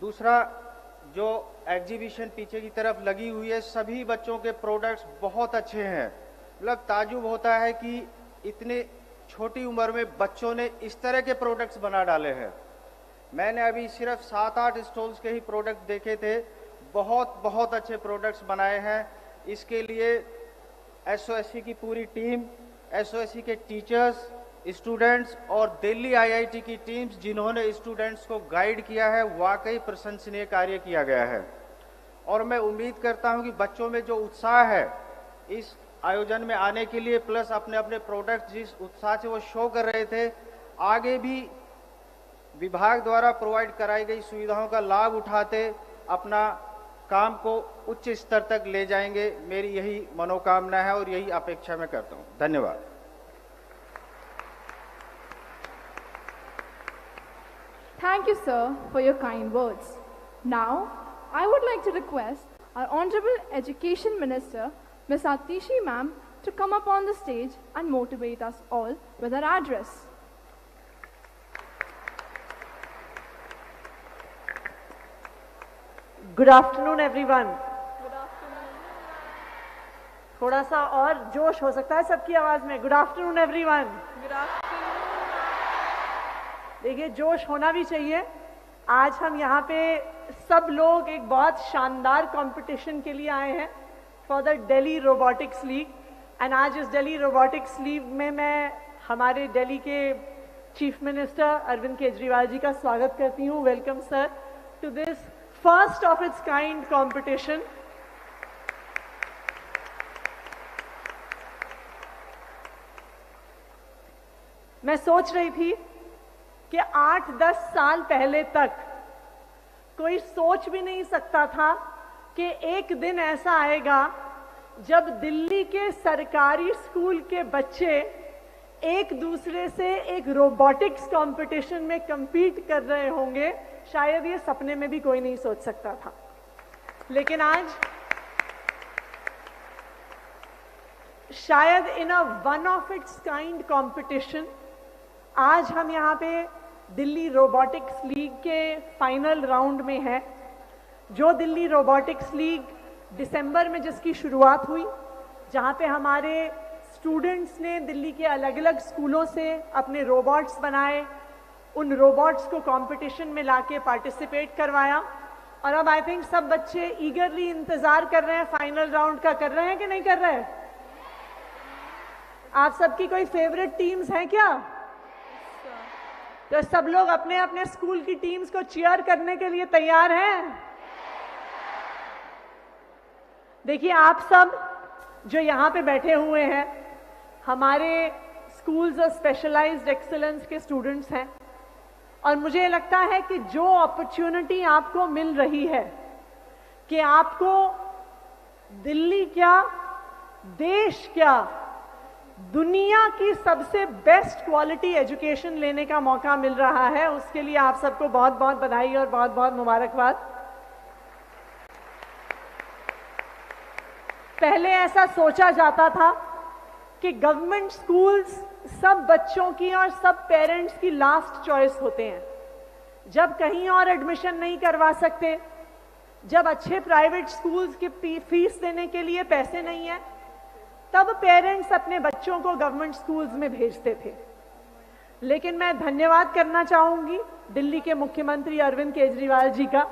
दूसरा जो एग्जीबिशन पीछे की तरफ लगी हुई है, सभी बच्चों के प्रोडक्ट्स बहुत अच्छे हैं। मतलब ताजुब होता है कि इतने छोटी उम्र में बच्चों ने इस तरह के प्रोडक्ट्स बना डाले हैं। मैंने अभी सिर्फ 7-8 स्टॉल्स के ही प्रोडक्ट देखे थे। बहुत अच्छे प्रोडक्ट्स बनाए हैं। इसके लिए SOSC की पूरी टीम, SOSC के टीचर्स, स्टूडेंट्स और दिल्ली IIT की टीम्स जिन्होंने स्टूडेंट्स को गाइड किया है, वाकई प्रशंसनीय कार्य किया गया है। और मैं उम्मीद करता हूं कि बच्चों में जो उत्साह है इस आयोजन में आने के लिए, प्लस अपने अपने प्रोडक्ट जिस उत्साह से वो शो कर रहे थे, आगे भी विभाग द्वारा प्रोवाइड कराई गई सुविधाओं का लाभ उठाते अपना काम को उच्च स्तर तक ले जाएंगे। मेरी यही मनोकामना है और यही अपेक्षा मैं करता हूं। धन्यवाद। Thank you, sir, for your kind words. Now, I would like to request our Honorable Education Minister, Ms. Atishi Ma'am, to come up on the stage and motivate us all with her address. Good afternoon, everyone. Good afternoon. थोड़ा सा और जोश हो सकता है सबकी आवाज में। Good afternoon, everyone. Good afternoon. देखिए, जोश होना भी चाहिए। आज हम यहाँ पे सब लोग एक बहुत शानदार कंपटीशन के लिए आए हैं for the Delhi robotics league. And आज इस दिल्ली रोबोटिक्स लीग में मैं हमारे दिल्ली के चीफ मिनिस्टर अरविंद केजरीवाल जी का स्वागत करती हूँ। Welcome sir to this first of its kind competition. मैं सोच रही थी कि 8-10 साल पहले तक कोई सोच भी नहीं सकता था कि एक दिन ऐसा आएगा जब दिल्ली के सरकारी स्कूल के बच्चे एक दूसरे से एक रोबोटिक्स कंपटीशन में compete कर रहे होंगे। शायद ये सपने में भी कोई नहीं सोच सकता था, लेकिन आज शायद in a one of its kind competition आज हम यहाँ पे दिल्ली रोबोटिक्स लीग के फाइनल राउंड में है। जो दिल्ली रोबोटिक्स लीग दिसंबर में जिसकी शुरुआत हुई, जहाँ पे हमारे स्टूडेंट्स ने दिल्ली के अलग अलग स्कूलों से अपने रोबोट्स बनाए, उन रोबोट्स को कंपटीशन में लाके पार्टिसिपेट करवाया और अब आई थिंक सब बच्चे ईगरली इंतजार कर रहे हैं फाइनल राउंड का। कर रहे हैं कि नहीं कर रहे हैं? आप सबकी कोई फेवरेट टीम्स हैं क्या? तो सब लोग अपने अपने स्कूल की टीम्स को चीयर करने के लिए तैयार हैं? देखिए, आप सब जो यहाँ पे बैठे हुए हैं हमारे स्कूल्स ऑफ स्पेशलाइज्ड एक्सीलेंस के स्टूडेंट्स हैं, और मुझे लगता है कि जो अपॉर्चुनिटी आपको मिल रही है कि आपको दिल्ली क्या, देश क्या, दुनिया की सबसे बेस्ट क्वालिटी एजुकेशन लेने का मौका मिल रहा है, उसके लिए आप सबको बहुत बहुत बधाई और बहुत बहुत मुबारकबाद। पहले ऐसा सोचा जाता था कि गवर्नमेंट स्कूल्स सब बच्चों की और सब पेरेंट्स की लास्ट चॉइस होते हैं। जब कहीं और एडमिशन नहीं करवा सकते, जब अच्छे प्राइवेट स्कूल्स की फीस देने के लिए पैसे नहीं है, तब पेरेंट्स अपने बच्चों को गवर्नमेंट स्कूल्स में भेजते थे। लेकिन मैं धन्यवाद करना चाहूंगी दिल्ली के मुख्यमंत्री अरविंद केजरीवाल जी का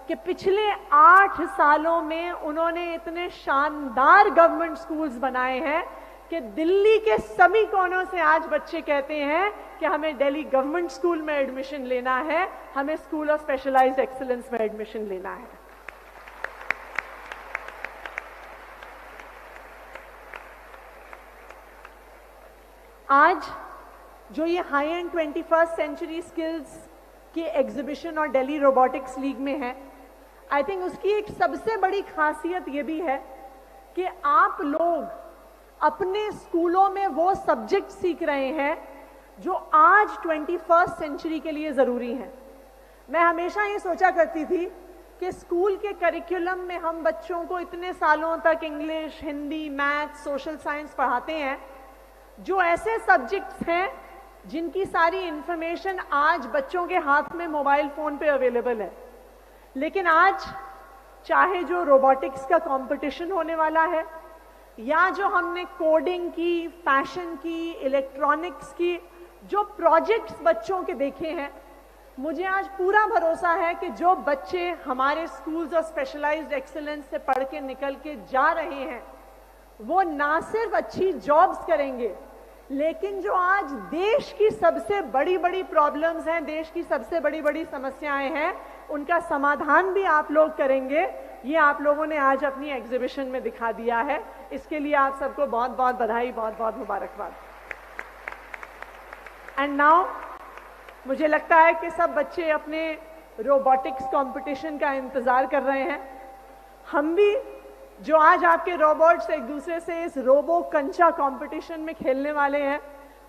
कि पिछले 8 सालों में उन्होंने इतने शानदार गवर्नमेंट स्कूल्स बनाए हैं कि दिल्ली के सभी कोनों से आज बच्चे कहते हैं कि हमें दिल्ली गवर्नमेंट स्कूल में एडमिशन लेना है, हमें स्कूल ऑफ स्पेशलाइज्ड एक्सीलेंस में एडमिशन लेना है। आज जो ये high and 21st century skills की एग्जीबिशन और दिल्ली रोबोटिक्स लीग में है, आई थिंक उसकी एक सबसे बड़ी खासियत ये भी है कि आप लोग अपने स्कूलों में वो सब्जेक्ट सीख रहे हैं जो आज 21st सेंचुरी के लिए ज़रूरी हैं। मैं हमेशा ये सोचा करती थी कि स्कूल के करिकुलम में हम बच्चों को इतने सालों तक English, Hindi, math, social science पढ़ाते हैं, जो ऐसे सब्जेक्ट्स हैं जिनकी सारी इंफॉर्मेशन आज बच्चों के हाथ में मोबाइल फ़ोन पे अवेलेबल है। लेकिन आज चाहे जो रोबोटिक्स का कंपटीशन होने वाला है, या जो हमने कोडिंग की, फैशन की, इलेक्ट्रॉनिक्स की जो प्रोजेक्ट्स बच्चों के देखे हैं, मुझे आज पूरा भरोसा है कि जो बच्चे हमारे स्कूल्स ऑफ स्पेशलाइज्ड एक्सीलेंस से पढ़ के निकल के जा रहे हैं वो ना सिर्फ अच्छी जॉब्स करेंगे, लेकिन जो आज देश की सबसे बड़ी बड़ी प्रॉब्लम्स हैं, देश की सबसे बड़ी बड़ी समस्याएं हैं, उनका समाधान भी आप लोग करेंगे। ये आप लोगों ने आज अपनी एग्जीबिशन में दिखा दिया है। इसके लिए आप सबको बहुत बहुत बधाई, बहुत बहुत मुबारकबाद। एंड नाउ मुझे लगता है कि सब बच्चे अपने रोबोटिक्स कंपटीशन का इंतजार कर रहे हैं। हम भी जो आज आपके रोबोट्स एक दूसरे से इस रोबो कंचा कंपटीशन में खेलने वाले हैं,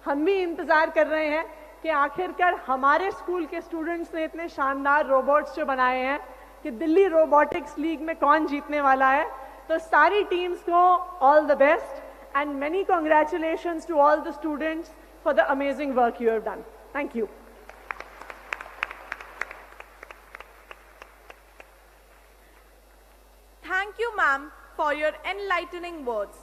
हम भी इंतजार कर रहे हैं कि आखिरकार हमारे स्कूल के स्टूडेंट्स ने इतने शानदार रोबोट्स जो बनाए हैं कि दिल्ली रोबोटिक्स लीग में कौन जीतने वाला है। तो सारी टीम्स को all the best and many congratulations to all the students for the amazing work you have done. Thank you. Thank you, ma'am, for your enlightening words.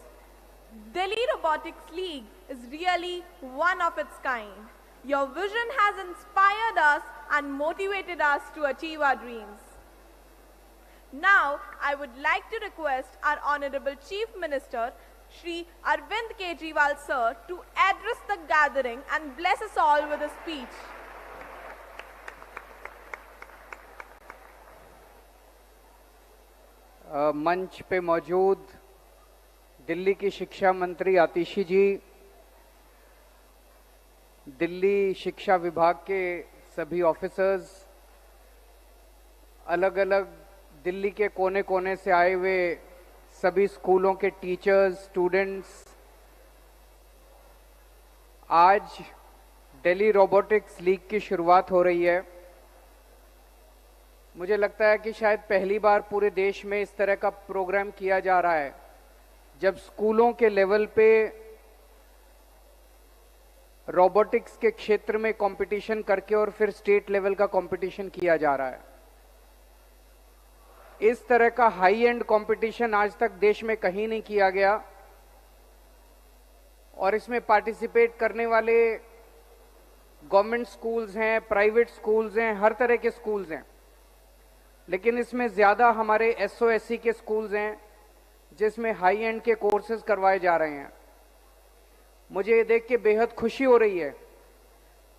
Delhi Robotics League is really one of its kind. Your vision has inspired us and motivated us to achieve our dreams. Now, I would like to request our Honorable Chief Minister, Shri Arvind Kejriwal sir, to address the gathering and bless us all with a speech. मंच पे मौजूद दिल्ली की शिक्षा मंत्री आतिशी जी, दिल्ली शिक्षा विभाग के सभी ऑफिसर्स, अलग अलग दिल्ली के कोने कोने से आए हुए सभी स्कूलों के टीचर्स, स्टूडेंट्स, आज दिल्ली रोबोटिक्स लीग की शुरुआत हो रही है। मुझे लगता है कि शायद पहली बार पूरे देश में इस तरह का प्रोग्राम किया जा रहा है, जब स्कूलों के लेवल पे रोबोटिक्स के क्षेत्र में कंपटीशन करके और फिर स्टेट लेवल का कंपटीशन किया जा रहा है। इस तरह का हाई एंड कंपटीशन आज तक देश में कहीं नहीं किया गया, और इसमें पार्टिसिपेट करने वाले गवर्नमेंट स्कूल्स हैं, प्राइवेट स्कूल्स हैं, हर तरह के स्कूल्स हैं। लेकिन इसमें ज़्यादा हमारे SOSC के स्कूल्स हैं जिसमें हाई एंड के कोर्सेज करवाए जा रहे हैं। मुझे ये देख के बेहद खुशी हो रही है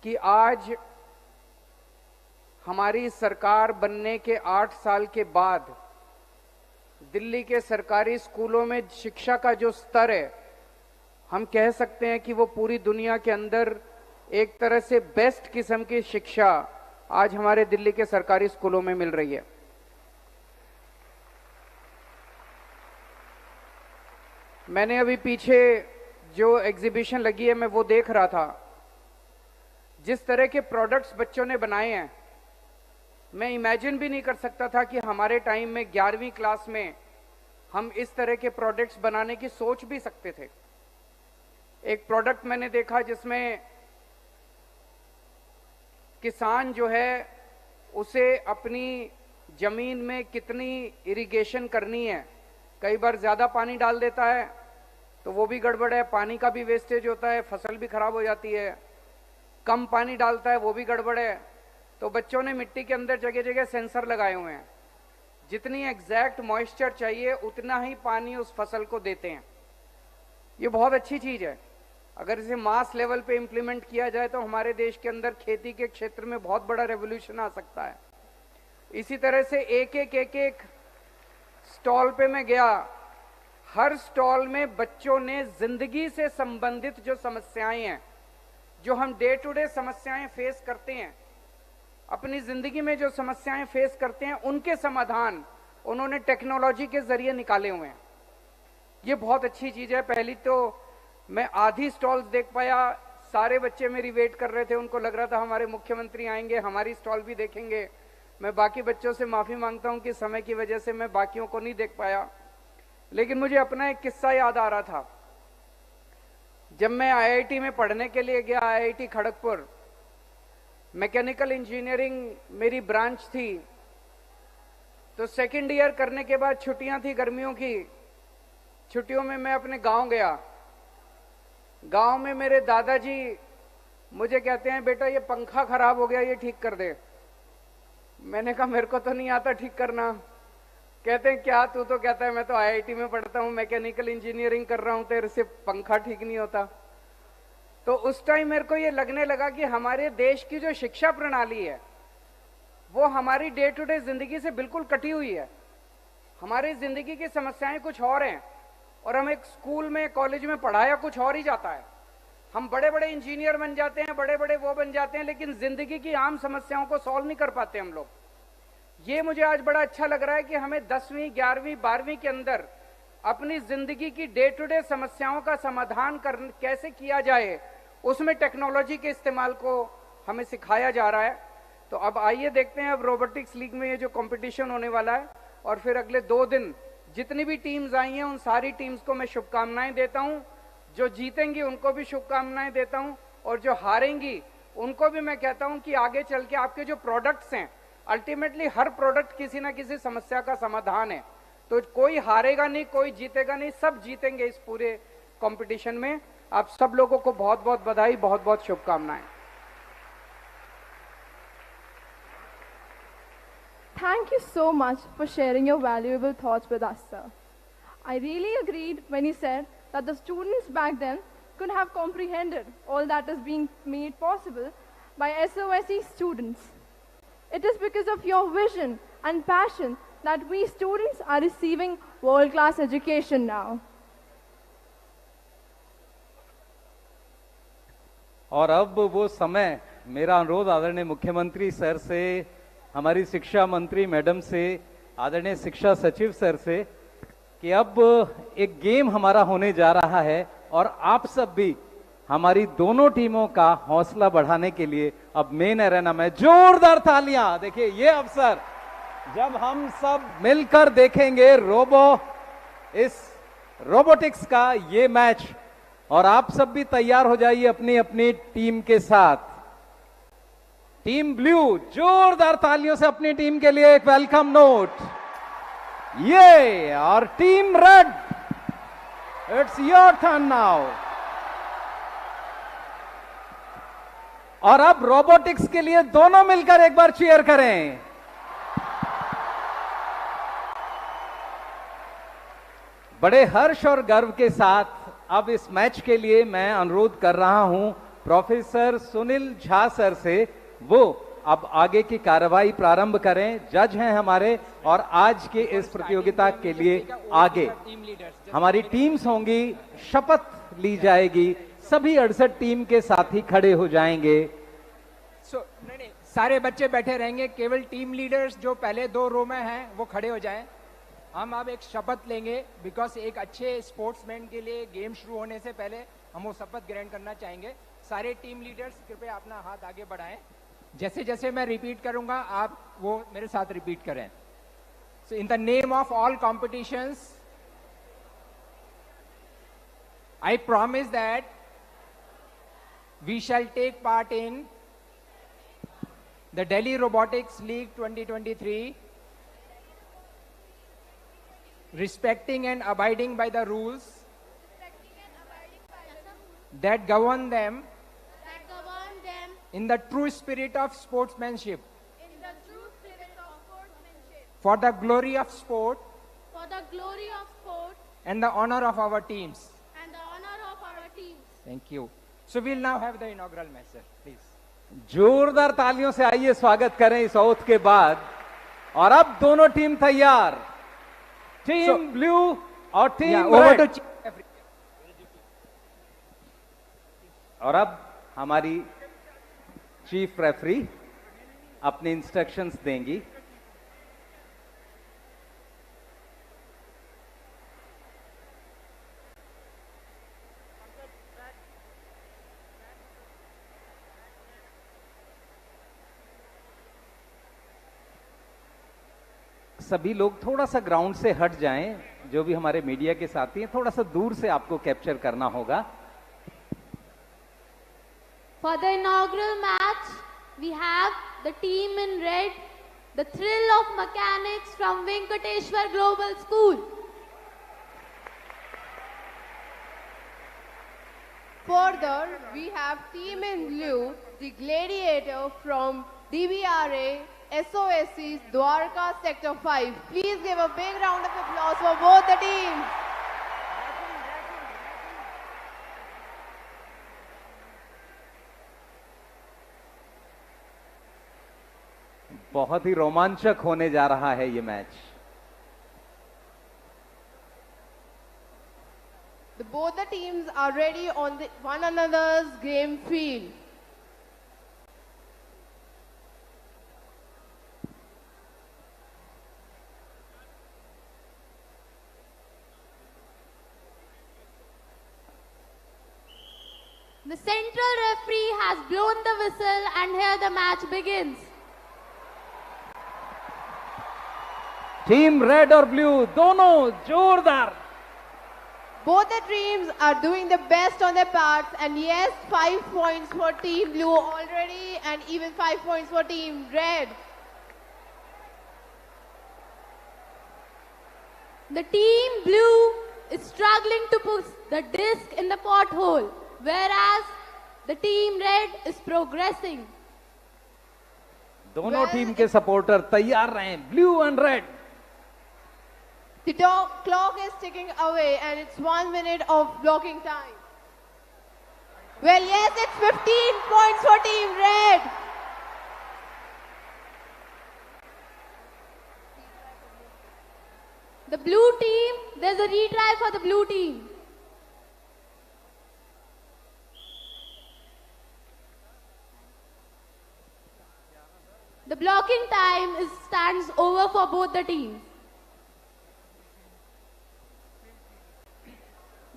कि आज हमारी सरकार बनने के 8 साल के बाद दिल्ली के सरकारी स्कूलों में शिक्षा का जो स्तर है, हम कह सकते हैं कि वो पूरी दुनिया के अंदर एक तरह से बेस्ट किस्म की शिक्षा आज हमारे दिल्ली के सरकारी स्कूलों में मिल रही है। मैंने अभी पीछे जो एग्जीबिशन लगी है मैं वो देख रहा था। जिस तरह के प्रोडक्ट्स बच्चों ने बनाए हैं, मैं इमेजिन भी नहीं कर सकता था कि हमारे टाइम में 11वीं क्लास में हम इस तरह के प्रोडक्ट्स बनाने की सोच भी सकते थे। एक प्रोडक्ट मैंने देखा जिसमें किसान जो है उसे अपनी जमीन में कितनी इरिगेशन करनी है, कई बार ज्यादा पानी डाल देता है तो वो भी गड़बड़ है, पानी का भी वेस्टेज होता है, फसल भी खराब हो जाती है। कम पानी डालता है वो भी गड़बड़ है। तो बच्चों ने मिट्टी के अंदर जगह जगह सेंसर लगाए हुए हैं, जितनी एग्जैक्ट मॉइस्चर चाहिए उतना ही पानी उस फसल को देते हैं। ये बहुत अच्छी चीज है। अगर इसे मास लेवल पे इम्प्लीमेंट किया जाए तो हमारे देश के अंदर खेती के क्षेत्र में बहुत बड़ा रेवोल्यूशन आ सकता है। इसी तरह से एक स्टॉल पे मैं गया, हर स्टॉल में बच्चों ने जिंदगी से संबंधित जो समस्याएं हैं, जो हम डे टू डे समस्याएं फेस करते हैं, अपनी जिंदगी में जो समस्याएं फेस करते हैं, उनके समाधान उन्होंने टेक्नोलॉजी के जरिए निकाले हुए हैं। ये बहुत अच्छी चीज है। पहली तो मैं आधी स्टॉल्स देख पाया, सारे बच्चे मेरी वेट कर रहे थे, उनको लग रहा था हमारे मुख्यमंत्री आएंगे, हमारी स्टॉल भी देखेंगे। मैं बाकी बच्चों से माफी मांगता हूं कि समय की वजह से मैं बाकियों को नहीं देख पाया, लेकिन मुझे अपना एक किस्सा याद आ रहा था। जब मैं IIT में पढ़ने के लिए गया, IIT खड़गपुर, मैकेनिकल इंजीनियरिंग मेरी ब्रांच थी, तो सेकेंड ईयर करने के बाद छुट्टियां थी गर्मियों की। छुट्टियों में मैं अपने गांव गया। गांव में मेरे दादाजी मुझे कहते हैं, बेटा ये पंखा खराब हो गया, ये ठीक कर दे। मैंने कहा मेरे को तो नहीं आता ठीक करना। कहते हैं क्या, तू तो कहता है मैं तो IIT में पढ़ता हूं, मैकेनिकल इंजीनियरिंग कर रहा हूं, तेरे से पंखा ठीक नहीं होता। तो उस टाइम मेरे को ये लगने लगा कि हमारे देश की जो शिक्षा प्रणाली है वो हमारी डे टू डे जिंदगी से बिल्कुल कटी हुई है। हमारी जिंदगी की समस्याएं कुछ और हैं और हम एक स्कूल में कॉलेज में पढ़ाया कुछ और ही जाता है। हम बड़े बड़े इंजीनियर बन जाते हैं, बड़े बड़े वो बन जाते हैं, लेकिन जिंदगी की आम समस्याओं को सॉल्व नहीं कर पाते हम लोग। ये मुझे आज बड़ा अच्छा लग रहा है कि हमें 10वीं 11वीं 12वीं के अंदर अपनी जिंदगी की डे टू डे समस्याओं का समाधान कैसे किया जाए, उसमें टेक्नोलॉजी के इस्तेमाल को हमें सिखाया जा रहा है। तो अब आइए देखते हैं, अब रोबोटिक्स लीग में ये जो कंपटीशन होने वाला है और फिर अगले 2 दिन जितनी भी टीम्स आई हैं उन सारी टीम्स को मैं शुभकामनाएं देता हूं। जो जीतेंगी उनको भी शुभकामनाएं देता हूं और जो हारेंगी उनको भी मैं कहता हूं कि आगे चल के आपके जो प्रोडक्ट्स हैं, अल्टीमेटली हर प्रोडक्ट किसी ना किसी समस्या का समाधान है। तो कोई हारेगा नहीं, कोई जीतेगा नहीं, सब जीतेंगे इस पूरे कंपटीशन में। आप सब लोगों को बहुत बहुत बधाई, बहुत बहुत शुभकामनाएं। Thank you so much for sharing your valuable thoughts with us, sir. I really agreed when you said that the students back then could have comprehended all that is being made possible by SOSC students. It is because of your vision and passion that we students are receiving world-class education now. और अब वो समय, मेरा अनुरोध आदरणीय मुख्यमंत्री sir से, हमारी शिक्षा मंत्री मैडम से, आदरणीय शिक्षा सचिव सर से, कि अब एक गेम हमारा होने जा रहा है और आप सब भी हमारी दोनों टीमों का हौसला बढ़ाने के लिए अब मेन एरेना में जोरदार तालियां। देखिए ये अवसर जब हम सब मिलकर देखेंगे इस रोबोटिक्स का ये मैच, और आप सब भी तैयार हो जाइए अपनी अपनी टीम के साथ। टीम ब्लू जोरदार तालियों से अपनी टीम के लिए एक वेलकम नोट। ये और team red, it's your turn now. और अब रोबोटिक्स के लिए दोनों मिलकर एक बार चीयर करें। बड़े हर्ष और गर्व के साथ अब इस मैच के लिए मैं अनुरोध कर रहा हूं प्रोफेसर सुनील झा सर से, वो अब आगे की कार्रवाई प्रारंभ करें। जज हैं हमारे, और आज के इस प्रतियोगिता के लिए आगे हमारी टीम्स होंगी, शपथ ली जाएगी, सभी 68 टीम के साथी खड़े हो जाएंगे। नहीं, सारे बच्चे बैठे रहेंगे, केवल टीम लीडर्स जो पहले 2 रो में हैं वो खड़े हो जाएं। हम अब एक शपथ लेंगे, बिकॉज एक अच्छे स्पोर्ट्समैन के लिए गेम शुरू होने से पहले हम वो शपथ ग्रहण करना चाहेंगे। सारे टीम लीडर्स कृपया अपना हाथ आगे बढ़ाएं। जैसे जैसे मैं रिपीट करूंगा आप वो मेरे साथ रिपीट करें। So in the name of all competitions I promise that we shall take part in the Delhi Robotics League 2023, respecting and abiding by the rules that govern them in the true spirit of sportsmanship, for the glory of sport and the honor of our teams. Thank you. So we'll now have the inaugural match, sir. Please. जोरदार तालियों से आइए स्वागत करें इस oath के बाद। और अब दोनों टीम तैयार, टीम ब्लू और टीम रेड। और अब हमारी चीफ रेफरी अपनी इंस्ट्रक्शंस देंगी। सभी लोग थोड़ा सा ग्राउंड से हट जाएं, जो भी हमारे मीडिया के साथी हैं, थोड़ा सा दूर से आपको कैप्चर करना होगा। For the inaugural match, we have the team in red, the Thrill of Mechanics from Venkateshwar Global School. Further, we have team in blue, the Gladiator from DBRA SOSC's Dwarka Sector 5. Please give a big round of applause for both the teams. बहुत ही रोमांचक होने जा रहा है ये match. Both the teams are ready on one another's game field. The central referee has blown the whistle and here the match begins. Team red और blue दोनों जोरदार। Both the teams are doing the best on their parts, and yes, 5 points for team blue already and even 5 points for team red. The team blue is struggling to push the disc in the pothole, whereas the team red is progressing. दोनों team के supporter तैयार रहें, blue and red. The clock is ticking away and it's 1 minute of blocking time. Well, yes, it's 15 points for team red. The blue team, there's a retry for the blue team. The blocking time stands over for both the teams.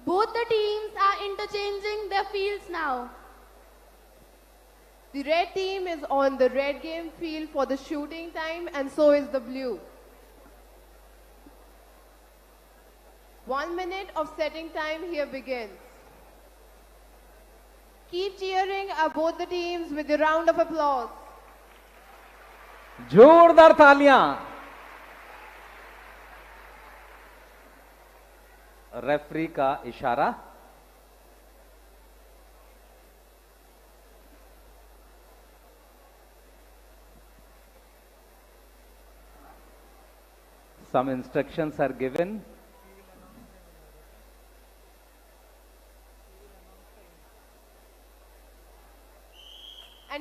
Both the teams are interchanging their fields now. The red team is on the red game field for the shooting time, and so is the blue. 1 minute of setting time here begins. Keep cheering both the teams with a round of applause. जोरदार तालियां। Referee का इशारा। Some instructions are given.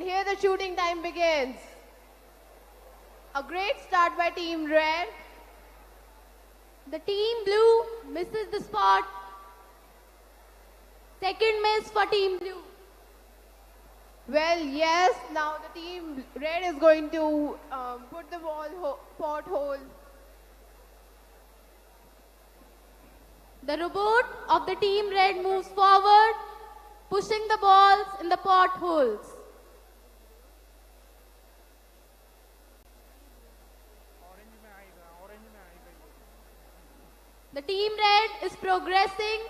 And here the shooting time begins. A great start by Team Red. The Team Blue misses the spot. Second miss for Team Blue. Well, yes, now the Team Red is going to put the ball pot hole. The robot of the Team Red moves forward, pushing the balls in the pot holes. The Team Red is progressing.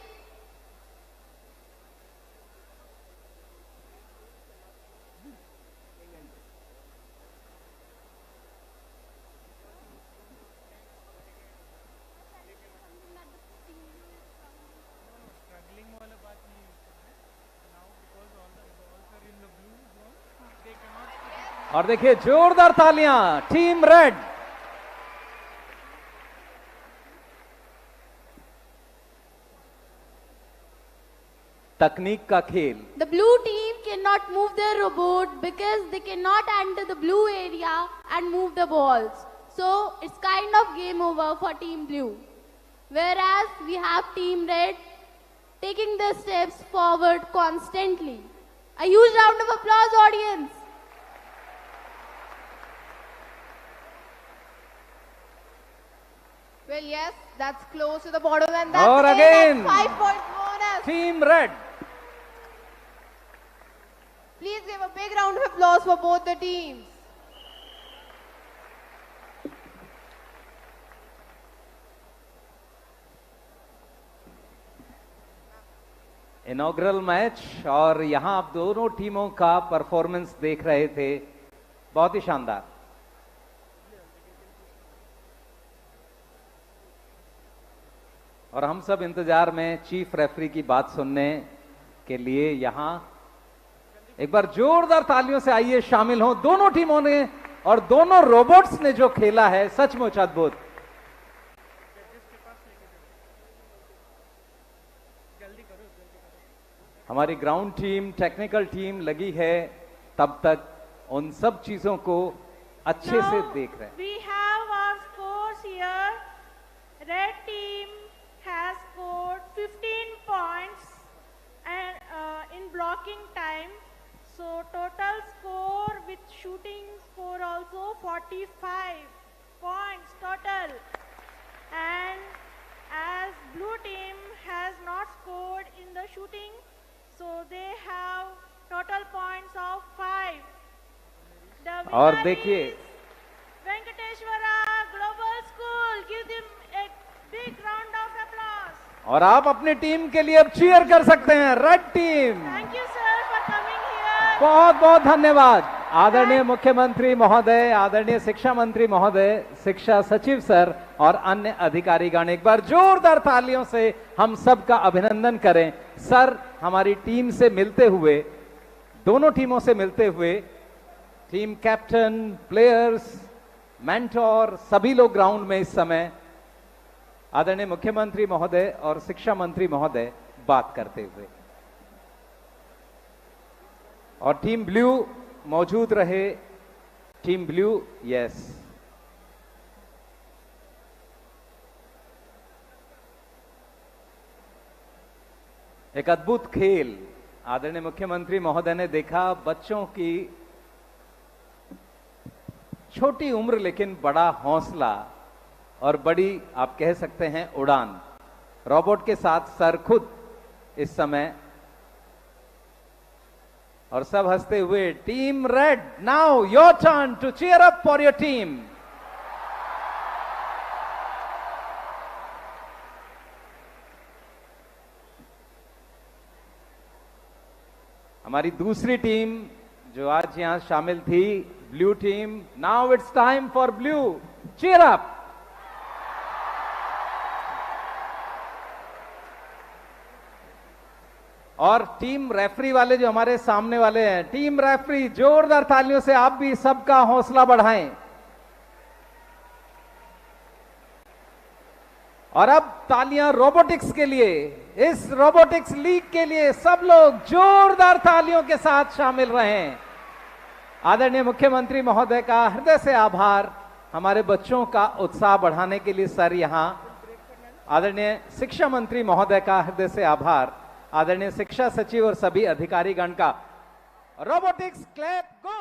और देखिए जोरदार तालियां team red. तकनीक का खेल। The blue team cannot move their robot because they cannot enter the blue area and move the balls. So it's kind of game over for Team Blue. Whereas we have Team Red taking the steps forward constantly. A huge round of applause, audience. Well, yes, that's close to the bottom, and that's और again 5 point bonus. Team Red. Please give a big round of applause for both the teams. Inaugural match और यहां आप दोनों टीमों का performance देख रहे थे, बहुत ही शानदार। और हम सब इंतजार में चीफ रेफरी की बात सुनने के लिए यहां एक बार जोरदार तालियों से आइए शामिल हो दोनों टीमों ने और दोनों रोबोट्स ने जो खेला है सचमुच अद्भुत। हमारी ग्राउंड टीम, टेक्निकल टीम लगी है तब तक उन सब चीजों को अच्छे से देख रहे हैं। We have our scores here. Red team has scored 15 points and in blocking time. So total score with shooting score also 45 points total. And as blue team has not scored in the shooting, so they have total points of 5. The और winner देखिए is Venkateshwara Global School. Give them a big round of applause. और आप अपनी team के लिए अब cheer कर सकते हैं। Red team, Thank you sir for coming here. बहुत बहुत धन्यवाद। आदरणीय मुख्यमंत्री महोदय, आदरणीय शिक्षा मंत्री महोदय, शिक्षा सचिव सर और अन्य अधिकारीगण, एक बार जोरदार तालियों से हम सबका अभिनंदन करें। सर हमारी टीम से मिलते हुए, दोनों टीमों से मिलते हुए, टीम कैप्टन, प्लेयर्स, मेंटोर, सभी लोग ग्राउंड में इस समय आदरणीय मुख्यमंत्री महोदय और शिक्षा मंत्री महोदय बात करते हुए। और टीम ब्लू मौजूद रहे। टीम ब्लू, यस, एक अद्भुत खेल आदरणीय मुख्यमंत्री महोदय ने देखा। बच्चों की छोटी उम्र लेकिन बड़ा हौसला और बड़ी आप कह सकते हैं उड़ान। रोबोट के साथ सर खुद इस समय, और सब हंसते हुए। Team red, now your turn to cheer up for your team. हमारी दूसरी टीम जो आज यहां शामिल थी, blue team, now it's time for blue, cheer up. और टीम रेफरी वाले जो हमारे सामने वाले हैं, टीम रेफरी, जोरदार तालियों से आप भी सबका हौसला बढ़ाएं। और अब तालियां रोबोटिक्स के लिए, इस रोबोटिक्स लीग के लिए सब लोग जोरदार तालियों के साथ शामिल रहें। आदरणीय मुख्यमंत्री महोदय का हृदय से आभार। हमारे बच्चों का उत्साह बढ़ाने के लिए सर यहाँ। आदरणीय शिक्षा मंत्री महोदय का हृदय से आभार। आदरणीय शिक्षा सचिव और सभी अधिकारीगण का। रोबोटिक्स क्लैप गो।